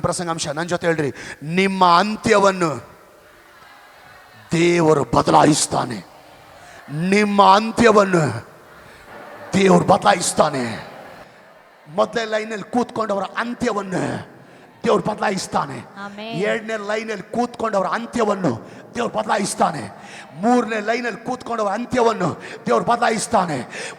ಪ್ರಸಂಗಾಂಶ ನನ್ನ ಜೊತೆ ಹೇಳ್ರಿ. ನಿಮ್ಮ ಅಂತ್ಯವನ್ನು ದೇವರು ಬದಲಾಯಿಸ್ತಾನೆ. ನಿಮ್ಮ ಅಂತ್ಯವನ್ನು ದೇವರು ಬದಲಾಯಿಸ್ತಾನೆ. ಮೊದಲನೇ ಲೈನಲ್ಲಿ ಕೂತ್ಕೊಂಡವರ ಅಂತ್ಯವನ್ನು ದೇವ್ರು ಬದಲಾಯಿಸ್ತಾನೆ. ಎರಡನೇ ಲೈನಲ್ಲಿ ಕೂತ್ಕೊಂಡವರ ಅಂತ್ಯವನ್ನು ದೇವ್ರು ಬದಲಾಯಿಸ್ತಾನೆ. ಮೂರನೇ ಲೈನಲ್ಲಿ ಕೂತ್ಕೊಂಡವರ ಅಂತ್ಯವನ್ನು ದೇವ್ರು ಬದಲಾಯಿಸ್ತಾನೆ.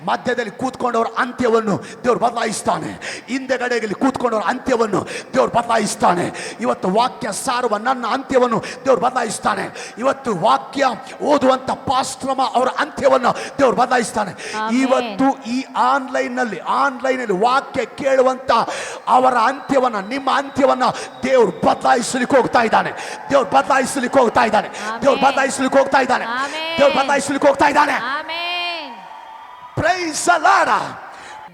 ಮಧ್ಯದಲ್ಲಿ ಕೂತ್ಕೊಂಡವರ ಅಂತ್ಯವನ್ನು ದೇವ್ರು ಬದಲಾಯಿಸ್ತಾನೆ. ಹಿಂದೆಗಡೆಯಲ್ಲಿ ಕೂತ್ಕೊಂಡವರ ಅಂತ್ಯವನ್ನು ದೇವ್ರು ಬದಲಾಯಿಸ್ತಾನೆ. ಇವತ್ತು ವಾಕ್ಯ ಸಾರುವ ನನ್ನ ಅಂತ್ಯವನ್ನು ದೇವ್ರು ಬದಲಾಯಿಸ್ತಾನೆ. ಇವತ್ತು ವಾಕ್ಯ ಓದುವಂತ ಪಾಸ್ಟ್ರಮ ಅವರ ಅಂತ್ಯವನ್ನು ದೇವ್ರು ಬದಲಾಯಿಸ್ತಾನೆ. ಇವತ್ತು ಈ ಆನ್ಲೈನಲ್ಲಿ ವಾಕ್ಯ ಕೇಳುವಂತ ಅವರ ಅಂತ್ಯವನ್ನ, ನಿಮ್ಮ ಅಂತ್ಯವನ್ನ ದೇವ್ರು ಬದಲಾಯಿಸಲಿಕ್ಕೆ ಹೋಗ್ತಾ ಇದ್ದಾನೆ. ದೇವ್ರು ಬದಲಾಯಿಸಲಿಕ್ಕೆ ಹೋಗ್ತಾ ಇದ್ದಾನೆ. ದೇವ್ರು ಬದಲಾಯಿಸಲಿಕ್ಕೆ ಹೋಗ್ತಾ ಇದ್ದಾನೆ. ದೇವ್ರು ಬದಲಾಯಿಸಲಿಕ್ಕೆ ಹೋಗ್ತಾ ಇದ್ದಾನೆ. Price the lord.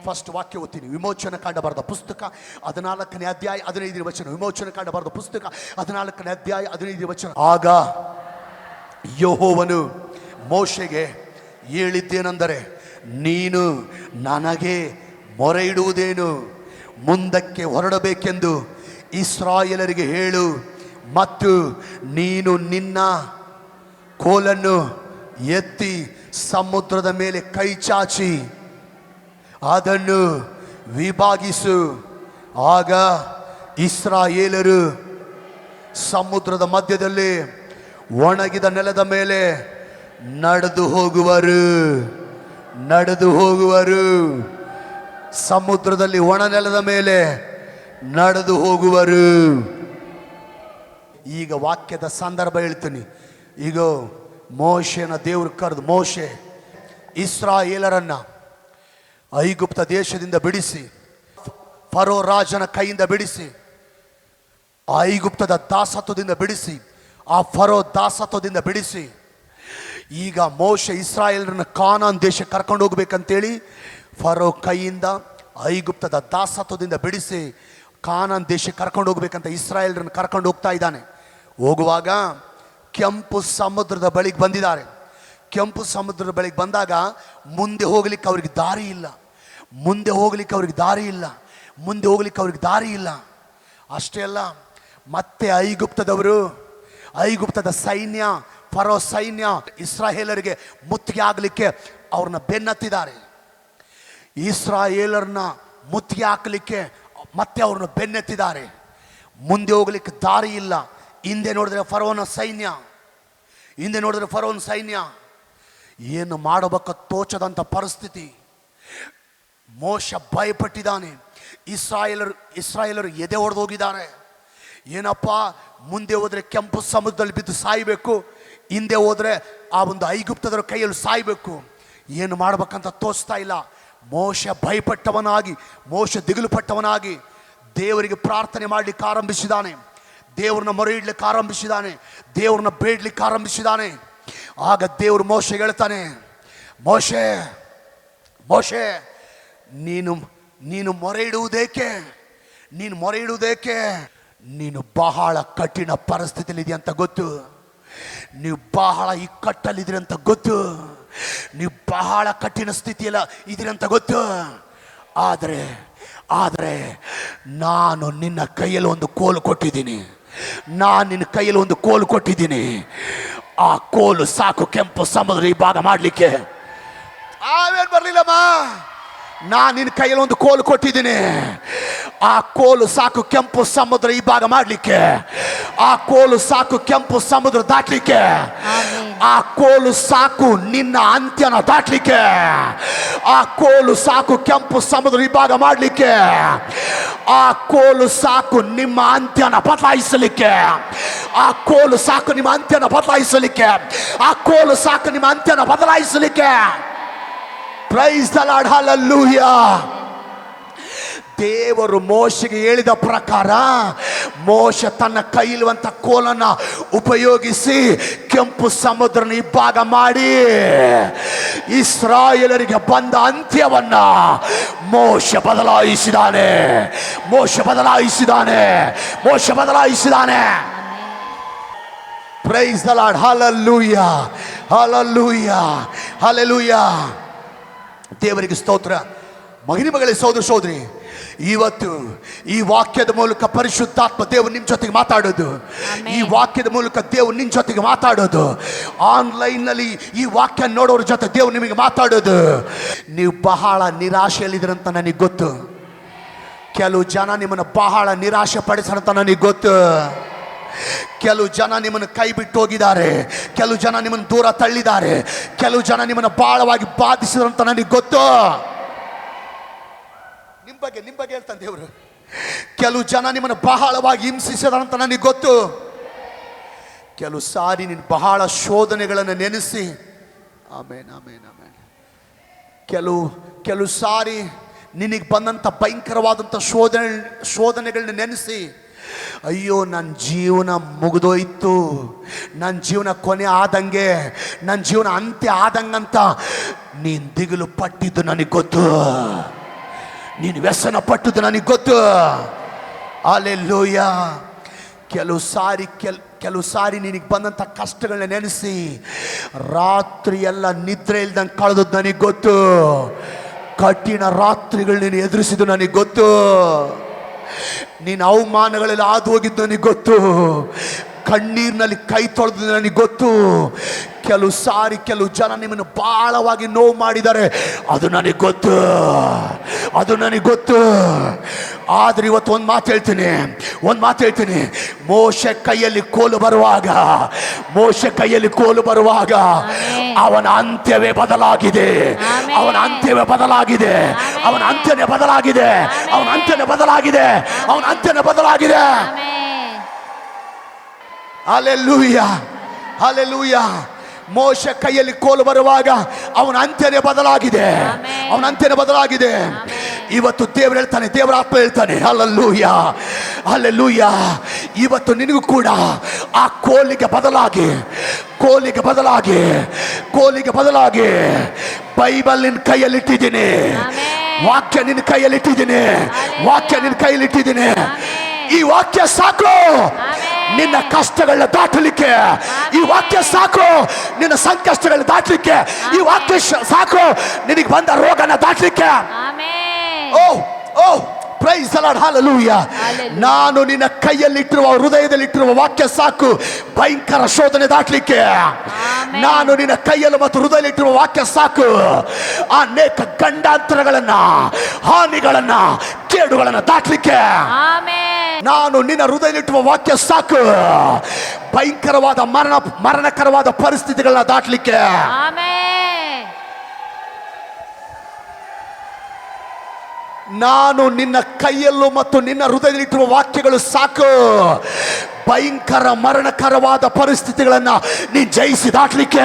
ಫಸ್ಟ್ ವಾಕ್ಯ ಓದ್ತೀನಿ. ವಿಮೋಚನ ಕಾಂಡ ಬರೆದ ಪುಸ್ತಕ 14ನೇ ಅಧ್ಯಾಯ 15ನೇ ವಚನ. ವಿಮೋಚನ ಕಾಂಡ ಬರೆದ ಪುಸ್ತಕ 14ನೇ ಅಧ್ಯಾಯ 15ನೇ ವಚನ. ಆಗ ಯೆಹೋವನು ಮೋಶೆಗೆ ಹೇಳಿದ್ದೇನೆಂದರೆ, ನೀನು ನನಗೆ ಮೊರೆ ಇಡುವುದೇನು? ಮುಂದಕ್ಕೆ ಹೊರಡಬೇಕೆಂದು ಇಸ್ರಾಯೇಲರಿಗೆ ಹೇಳು. ಮತ್ತು ನೀನು ನಿನ್ನ ಕೋಲನ್ನು ಎತ್ತಿ ಸಮುದ್ರದ ಮೇಲೆ ಕೈ ಚಾಚಿ ಅದನ್ನು ವಿಭಾಗಿಸು. ಆಗ ಇಸ್ರಾಯೇಲರು ಸಮುದ್ರದ ಮಧ್ಯದಲ್ಲಿ ಒಣಗಿದ ನೆಲದ ಮೇಲೆ ನಡೆದು ಹೋಗುವರು. ಸಮುದ್ರದಲ್ಲಿ ಒಣ ನೆಲದ ಮೇಲೆ ನಡೆದು ಹೋಗುವರು. ಈಗ ವಾಕ್ಯದ ಸಂದರ್ಭ ಹೇಳ್ತೀನಿ. ಈಗ ಮೋಶೆನ ದೇವರು ಕರೆದು, ಮೋಶೆ ಇಸ್ರಾಯೇಲರನ್ನ ಐಗುಪ್ತ ದೇಶದಿಂದ ಬಿಡಿಸಿ, ಫರೋ ರಾಜನ ಕೈಯಿಂದ ಬಿಡಿಸಿ, ಐಗುಪ್ತದ ದಾಸತ್ವದಿಂದ ಬಿಡಿಸಿ, ಆ ಫರೋ ದಾಸತ್ವದಿಂದ ಬಿಡಿಸಿ, ಈಗ ಮೋಶೆ ಇಸ್ರಾಯೇಲರನ್ನ ಕಾನಾನ್ ದೇಶಕ್ಕೆ ಕರ್ಕೊಂಡು ಹೋಗ್ಬೇಕಂತೇಳಿ ಫರೋ ಕೈಯಿಂದ ಐಗುಪ್ತದ ದಾಸತ್ವದಿಂದ ಬಿಡಿಸಿ ಕಾನಾನ್ ದೇಶಕ್ಕೆ ಕರ್ಕೊಂಡು ಹೋಗ್ಬೇಕಂತ ಇಸ್ರಾಯೇಲರನ್ನ ಕರ್ಕೊಂಡು ಹೋಗ್ತಾ ಇದ್ದಾನೆ. ಹೋಗುವಾಗ ಕೆಂಪು ಸಮುದ್ರದ ಬಳಿಗೆ ಬಂದಿದ್ದಾರೆ. ಕೆಂಪು ಸಮುದ್ರದ ಬಳಿಗೆ ಬಂದಾಗ ಮುಂದೆ ಹೋಗ್ಲಿಕ್ಕೆ ಅವ್ರಿಗೆ ದಾರಿ ಇಲ್ಲ. ಅಷ್ಟೇ ಅಲ್ಲ, ಮತ್ತೆ ಐಗುಪ್ತದ ಸೈನ್ಯ, ಫರೋ ಸೈನ್ಯ ಇಸ್ರಾಯೇಲರಿಗೆ ಮುತ್ತಿಗೆ ಆಗಲಿಕ್ಕೆ ಅವ್ರನ್ನ ಬೆನ್ನತ್ತಿದ್ದಾರೆ. ಇಸ್ರಾಯೇಲರನ್ನ ಮುತ್ತಿಗೆ ಹಾಕಲಿಕ್ಕೆ ಮತ್ತೆ ಅವ್ರನ್ನ ಬೆನ್ನತ್ತಿದ್ದಾರೆ. ಮುಂದೆ ಹೋಗ್ಲಿಕ್ಕೆ ದಾರಿ ಇಲ್ಲ. ಹಿಂದೆ ನೋಡಿದ್ರೆ ಫರೋನ ಸೈನ್ಯ. ಏನು ಮಾಡಬೇಕ ತೋಚದಂತ ಪರಿಸ್ಥಿತಿ. ಮೋಶ ಭಯಪಟ್ಟಿದ್ದಾನೆ. ಇಸ್ರಾಯೇಲರು ಎದೆ ಹೊಡೆದು ಹೋಗಿದ್ದಾರೆ. ಏನಪ್ಪ, ಮುಂದೆ ಹೋದ್ರೆ ಕೆಂಪು ಸಮುದ್ರದಲ್ಲಿ ಬಿದ್ದು ಸಾಯಬೇಕು, ಹಿಂದೆ ಹೋದ್ರೆ ಆ ಒಂದು ಐಗುಪ್ತದರ ಕೈಯಲ್ಲಿ ಸಾಯಬೇಕು. ಏನು ಮಾಡ್ಬೇಕಂತ ತೋಚ್ತಾ ಇಲ್ಲ. ಮೋಶ ಭಯಪಟ್ಟವನಾಗಿ, ಮೋಶ ದಿಗಿಲು ಪಟ್ಟವನಾಗಿ ದೇವರಿಗೆ ಪ್ರಾರ್ಥನೆ ಮಾಡಲಿಕ್ಕೆ ಆರಂಭಿಸಿದಾನೆ. ದೇವ್ರನ್ನ ಮೊರೆ ಇಡ್ಲಿಕ್ಕೆ ಆರಂಭಿಸಿದಾನೆ. ದೇವ್ರನ್ನ ಬೇಡ್ಲಿಕ್ಕೆ ಆರಂಭಿಸಿದಾನೆ. ಆಗ ದೇವರು ಮೋಶೆಗೆ ಹೇಳ್ತಾನೆ, ಮೋಶೆ ನೀನು ಮೊರೆ ಇಡುವುದೇಕೆ? ನೀನು ಬಹಳ ಕಠಿಣ ಪರಿಸ್ಥಿತಿಯಲ್ಲಿ ಇದೆಯಾ ಅಂತ ಗೊತ್ತು. ನೀವು ಬಹಳ ಇಕ್ಕಟ್ಟಲ್ಲಿದ್ದೀರಿ ಅಂತ ಗೊತ್ತು. ನೀವು ಬಹಳ ಕಠಿಣ ಸ್ಥಿತಿಯಲ್ಲ ಇದ್ದೀರಿ ಅಂತ ಗೊತ್ತು. ಆದರೆ ನಾನು ನಿನ್ನ ಕೈಯಲ್ಲಿ ಒಂದು ಕೋಲು ಕೊಟ್ಟಿದ್ದೀನಿ. ಆ ಕೋಲು ಸಾಕು ಕೆಂಪು ಸಮುದ್ರ ಈ ಭಾಗ ಮಾಡಲಿಕ್ಕೆ. ಆವೇನು ಬರಲಿಲ್ಲಮ್ಮ. ನಾನು ನಿನ್ನ ಕೈಯಲ್ಲಿ ಒಂದು ಕೋಲು ಕೊಟ್ಟಿದ್ದೀನಿ. ಆ ಕೋಲು ಸಾಕು ಕೆಂಪು ಸಮುದ್ರ ಈ ಭಾಗ ಮಾಡಲಿಕ್ಕೆ. ಆ ಕೋಲು ಸಾಕು ಕೆಂಪು ಸಮುದ್ರ ದಾಟಲಿಕ್ಕೆ. ಆ ಕೋಲು ಸಾಕು ನಿನ್ನ ಅಂತ್ಯನ ದಾಟಲಿಕ್ಕೆ. ಆ ಕೋಲು ಸಾಕು ಕೆಂಪು ಸಮುದ್ರ ಈ ಭಾಗ ಮಾಡಲಿಕ್ಕೆ. ಆ ಕೋಲು ಸಾಕು ನಿಮ್ಮ ಅಂತ್ಯನ ಬದಲಾಯಿಸಲಿಕ್ಕೆ. ಆ ಕೋಲು ಸಾಕು ನಿಮ್ಮ ಅಂತ್ಯನ ಬದಲಾಯಿಸಲಿಕ್ಕೆ. ಆ ಕೋಲು ಸಾಕು ನಿಮ್ಮ ಅಂತ್ಯನ ಬದಲಾಯಿಸಲಿಕ್ಕೆ. Praise the Lord, hallelujah. ದೇವರು ಮೋಶೆಗೆ ಹೇಳಿದ ಪ್ರಕಾರ ಮೋಶ ತನ್ನ ಕೈಲಿರುವಂತ ಕೋಲನ್ನ ಉಪಯೋಗಿಸಿ ಕೆಂಪು ಸಮುದ್ರನ ಇಬ್ಬಾಗ ಮಾಡಿ ಇಸ್ರಾಯೇಲರಿಗೆ ಬಂದ ಅಂತ್ಯವನ್ನ ಮೋಶ ಬದಲಾಯಿಸಿದಾನೆ. Praise the Lord, hallelujah, hallelujah, hallelujah. ದೇವರಿಗೆ ಸ್ತೋತ್ರ. ಮಹಿಮಗಳೇ ಸಹೋದರ ಸಹೋದರಿ, ಇವತ್ತು ಈ ವಾಕ್ಯದ ಮೂಲಕ ಪರಿಶುದ್ಧಾತ್ಮ ದೇವರು ನಿಮ್ಮ ಜೊತೆಗೆ ಮಾತಾಡೋದು. ಈ ವಾಕ್ಯದ ಮೂಲಕ ದೇವರು ನಿಮ್ಮ ಜೊತೆಗೆ ಮಾತಾಡೋದು. ಆನ್ಲೈನ್ನಲ್ಲಿ ಈ ವಾಕ್ಯ ನೋಡೋರ ಜೊತೆ ದೇವರು ನಿಮಗೆ ಮಾತಾಡೋದು. ನೀವು ಬಹಳ ನಿರಾಶೆಯಲ್ಲಿದ್ದೀರಂತ ನನಗೆ ಗೊತ್ತು. ಕೆಲವು ಜನ ನಿಮ್ಮನ್ನು ಬಹಳ ನಿರಾಶೆ ಪಡಿಸರಂತ ನನಗೆ ಗೊತ್ತು. ಕೆಲವು ಜನ ನಿಮ್ಮನ್ನು ಕೈ ಬಿಟ್ಟು ಹೋಗಿದ್ದಾರೆ. ಕೆಲವು ಜನ ನಿಮ್ಮನ್ನು ದೂರ ತಳ್ಳಿದ್ದಾರೆ. ಕೆಲವು ಜನ ನಿಮ್ಮನ್ನು ಬಹಳವಾಗಿ ಬಾಧಿಸಿದ್ರಂತ ನನಗೆ ಗೊತ್ತು. ನಿಮ್ಮ ಬಗ್ಗೆ ಹೇಳ್ತಾನೆ ದೇವರು. ಕೆಲವು ಜನ ನಿಮ್ಮನ್ನು ಬಹಳವಾಗಿ ಹಿಂಸಿಸಿದಾರಂತ ನನಗೆ ಗೊತ್ತು. ಕೆಲವು ಸಾರಿ ನೀನು ಬಹಳ ಶೋಧನೆಗಳನ್ನು ನೆನೆಸಿ ಆಮೇನ್ ಆಮೇನ್ ಆಮೇನ್ ಕೆಲವು ಸಾರಿ ನಿನಗೆ ಬಂದಂಥ ಭಯಂಕರವಾದಂಥ ಶೋಧನೆಗಳನ್ನ ನೆನೆಸಿ ಅಯ್ಯೋ ನನ್ನ ಜೀವನ ಮುಗಿದೋಯ್ತು, ನನ್ನ ಜೀವನ ಕೊನೆ ಆದಂಗೆ, ನನ್ನ ಜೀವನ ಅಂತ್ಯ ಆದಂಗಂತ ನೀನು ದಿಗಿಲು ಪಟ್ಟಿದ್ದು ನನಗೆ ಗೊತ್ತು. ನೀನು ವ್ಯಸನ ಪಟ್ಟಿದ್ದು ನನಗೆ ಗೊತ್ತು. ಹಲ್ಲೆಲೂಯಾ. ಕೆಲವು ಸಾರಿ ನಿನಗೆ ಬಂದಂಥ ಕಷ್ಟಗಳನ್ನ ನೆನೆಸಿ ರಾತ್ರಿ ಎಲ್ಲ ನಿದ್ರೆ ಇಲ್ದಂಗೆ ಕಳೆದದ್ದು ನನಗೆ ಗೊತ್ತು. ಕಠಿಣ ರಾತ್ರಿಗಳು ನೀನು ಎದುರಿಸಿದ್ದು ನನಗೆ ಗೊತ್ತು. ನೀನು ಅವಮಾನಗಳೆಲ್ಲ ಹಾದು ಹೋಗಿದ್ದು ನನಗೆ ಗೊತ್ತು. ಕಣ್ಣೀರಿನಲ್ಲಿ ಕೈ ತೊಳೆದು ನನಗೆ ಗೊತ್ತು. ಕೆಲವು ಜನ ನಿಮ್ಮನ್ನು ಬಹಳವಾಗಿ ನೋವು ಮಾಡಿದ್ದಾರೆ, ಅದು ನನಗೆ ಗೊತ್ತು. ಆದ್ರೆ ಇವತ್ತು ಒಂದು ಮಾತು ಹೇಳ್ತೀನಿ. ಮೋಶೆ ಕೈಯಲ್ಲಿ ಕೋಲು ಬರುವಾಗ ಅವನ ಅಂತ್ಯವೇ ಬದಲಾಗಿದೆ. ಅವನ ಅಂತ್ಯವೇ ಬದಲಾಗಿದೆ. ಹಲ್ಲೆಲೂಯಾ. ಮೋಶೆ ಕೈಯಲ್ಲಿ ಕೋಲು ಬರುವಾಗ ಅವನ ಅಂತ್ಯನೇ ಬದಲಾಗಿದೆ. ಇವತ್ತು ದೇವರ ಆತ್ಮ ಹೇಳ್ತಾನೆ ಹಲ್ಲೆಲೂಯಾ. ಇವತ್ತು ನಿನಗೂ ಕೂಡ ಆ ಕೋಲಿಗೆ ಬದಲಾಗಿ ಬೈಬಲ್ ನಿನ್ನ ಕೈಯಲ್ಲಿಟ್ಟಿದ್ದೀನಿ. ವಾಕ್ಯ ನಿನ್ನ ಕೈಯಲ್ಲಿಟ್ಟಿದ್ದೀನಿ. ಈ ವಾಕ್ಯ ಸಾಕು ನಿನ್ನ ಕಷ್ಟಗಳನ್ನ ದಾಟಲಿಕ್ಕೆ. ಈ ವಾಕ್ಯ ಸಾಕು ನಿನ್ನ ಸಂಕಷ್ಟಗಳನ್ನ ದಾಟಲಿಕ್ಕೆ. ಈ ವಾಕ್ಯ ಸಾಕು ನಿನಗೆ ಬಂದ ರೋಗನ ದಾಟಲಿಕ್ಕೆ. Praise the Lord. ಹಲ್ಲೆಲೂಯಾ. ನಾನು ನಿನ್ನ ಕೈಯಲ್ಲಿಟ್ಟಿರುವ ಹೃದಯದಲ್ಲಿಟ್ಟಿರುವ ವಾಕ್ಯ ಸಾಕು ಭಯಂಕರ ಶೋಧನೆ ದಾಟಲಿಕ್ಕೆ. ನಾನು ನಿನ್ನ ಕೈಯಲ್ಲಿ ಮತ್ತು ಹೃದಯದಲ್ಲಿಟ್ಟಿರುವ ವಾಕ್ಯ ಸಾಕು ಅನೇಕ ಗಂಡಾಂತರಗಳನ್ನ, ಹಾನಿಗಳನ್ನ, ಕೇಡುಗಳನ್ನ ದಾಟಲಿಕ್ಕೆ. ನಾನು ನಿನ್ನ ಹೃದಯದಲ್ಲಿಟ್ಟುವ ವಾಕ್ಯ ಸಾಕು ಭಯಂಕರವಾದ ಮರಣಕರವಾದ ಪರಿಸ್ಥಿತಿಗಳನ್ನ ದಾಟಲಿಕ್ಕೆ. ನಾನು ನಿನ್ನ ಕೈಯಲ್ಲೂ ಮತ್ತು ನಿನ್ನ ಹೃದಯದಲ್ಲಿಟ್ಟುವ ವಾಕ್ಯಗಳು ಸಾಕು ಭಯಂಕರ ಮರಣಕರವಾದ ಪರಿಸ್ಥಿತಿಗಳನ್ನ ನೀ ಜಯಿಸಿ ದಾಟಲಿಕ್ಕೆ.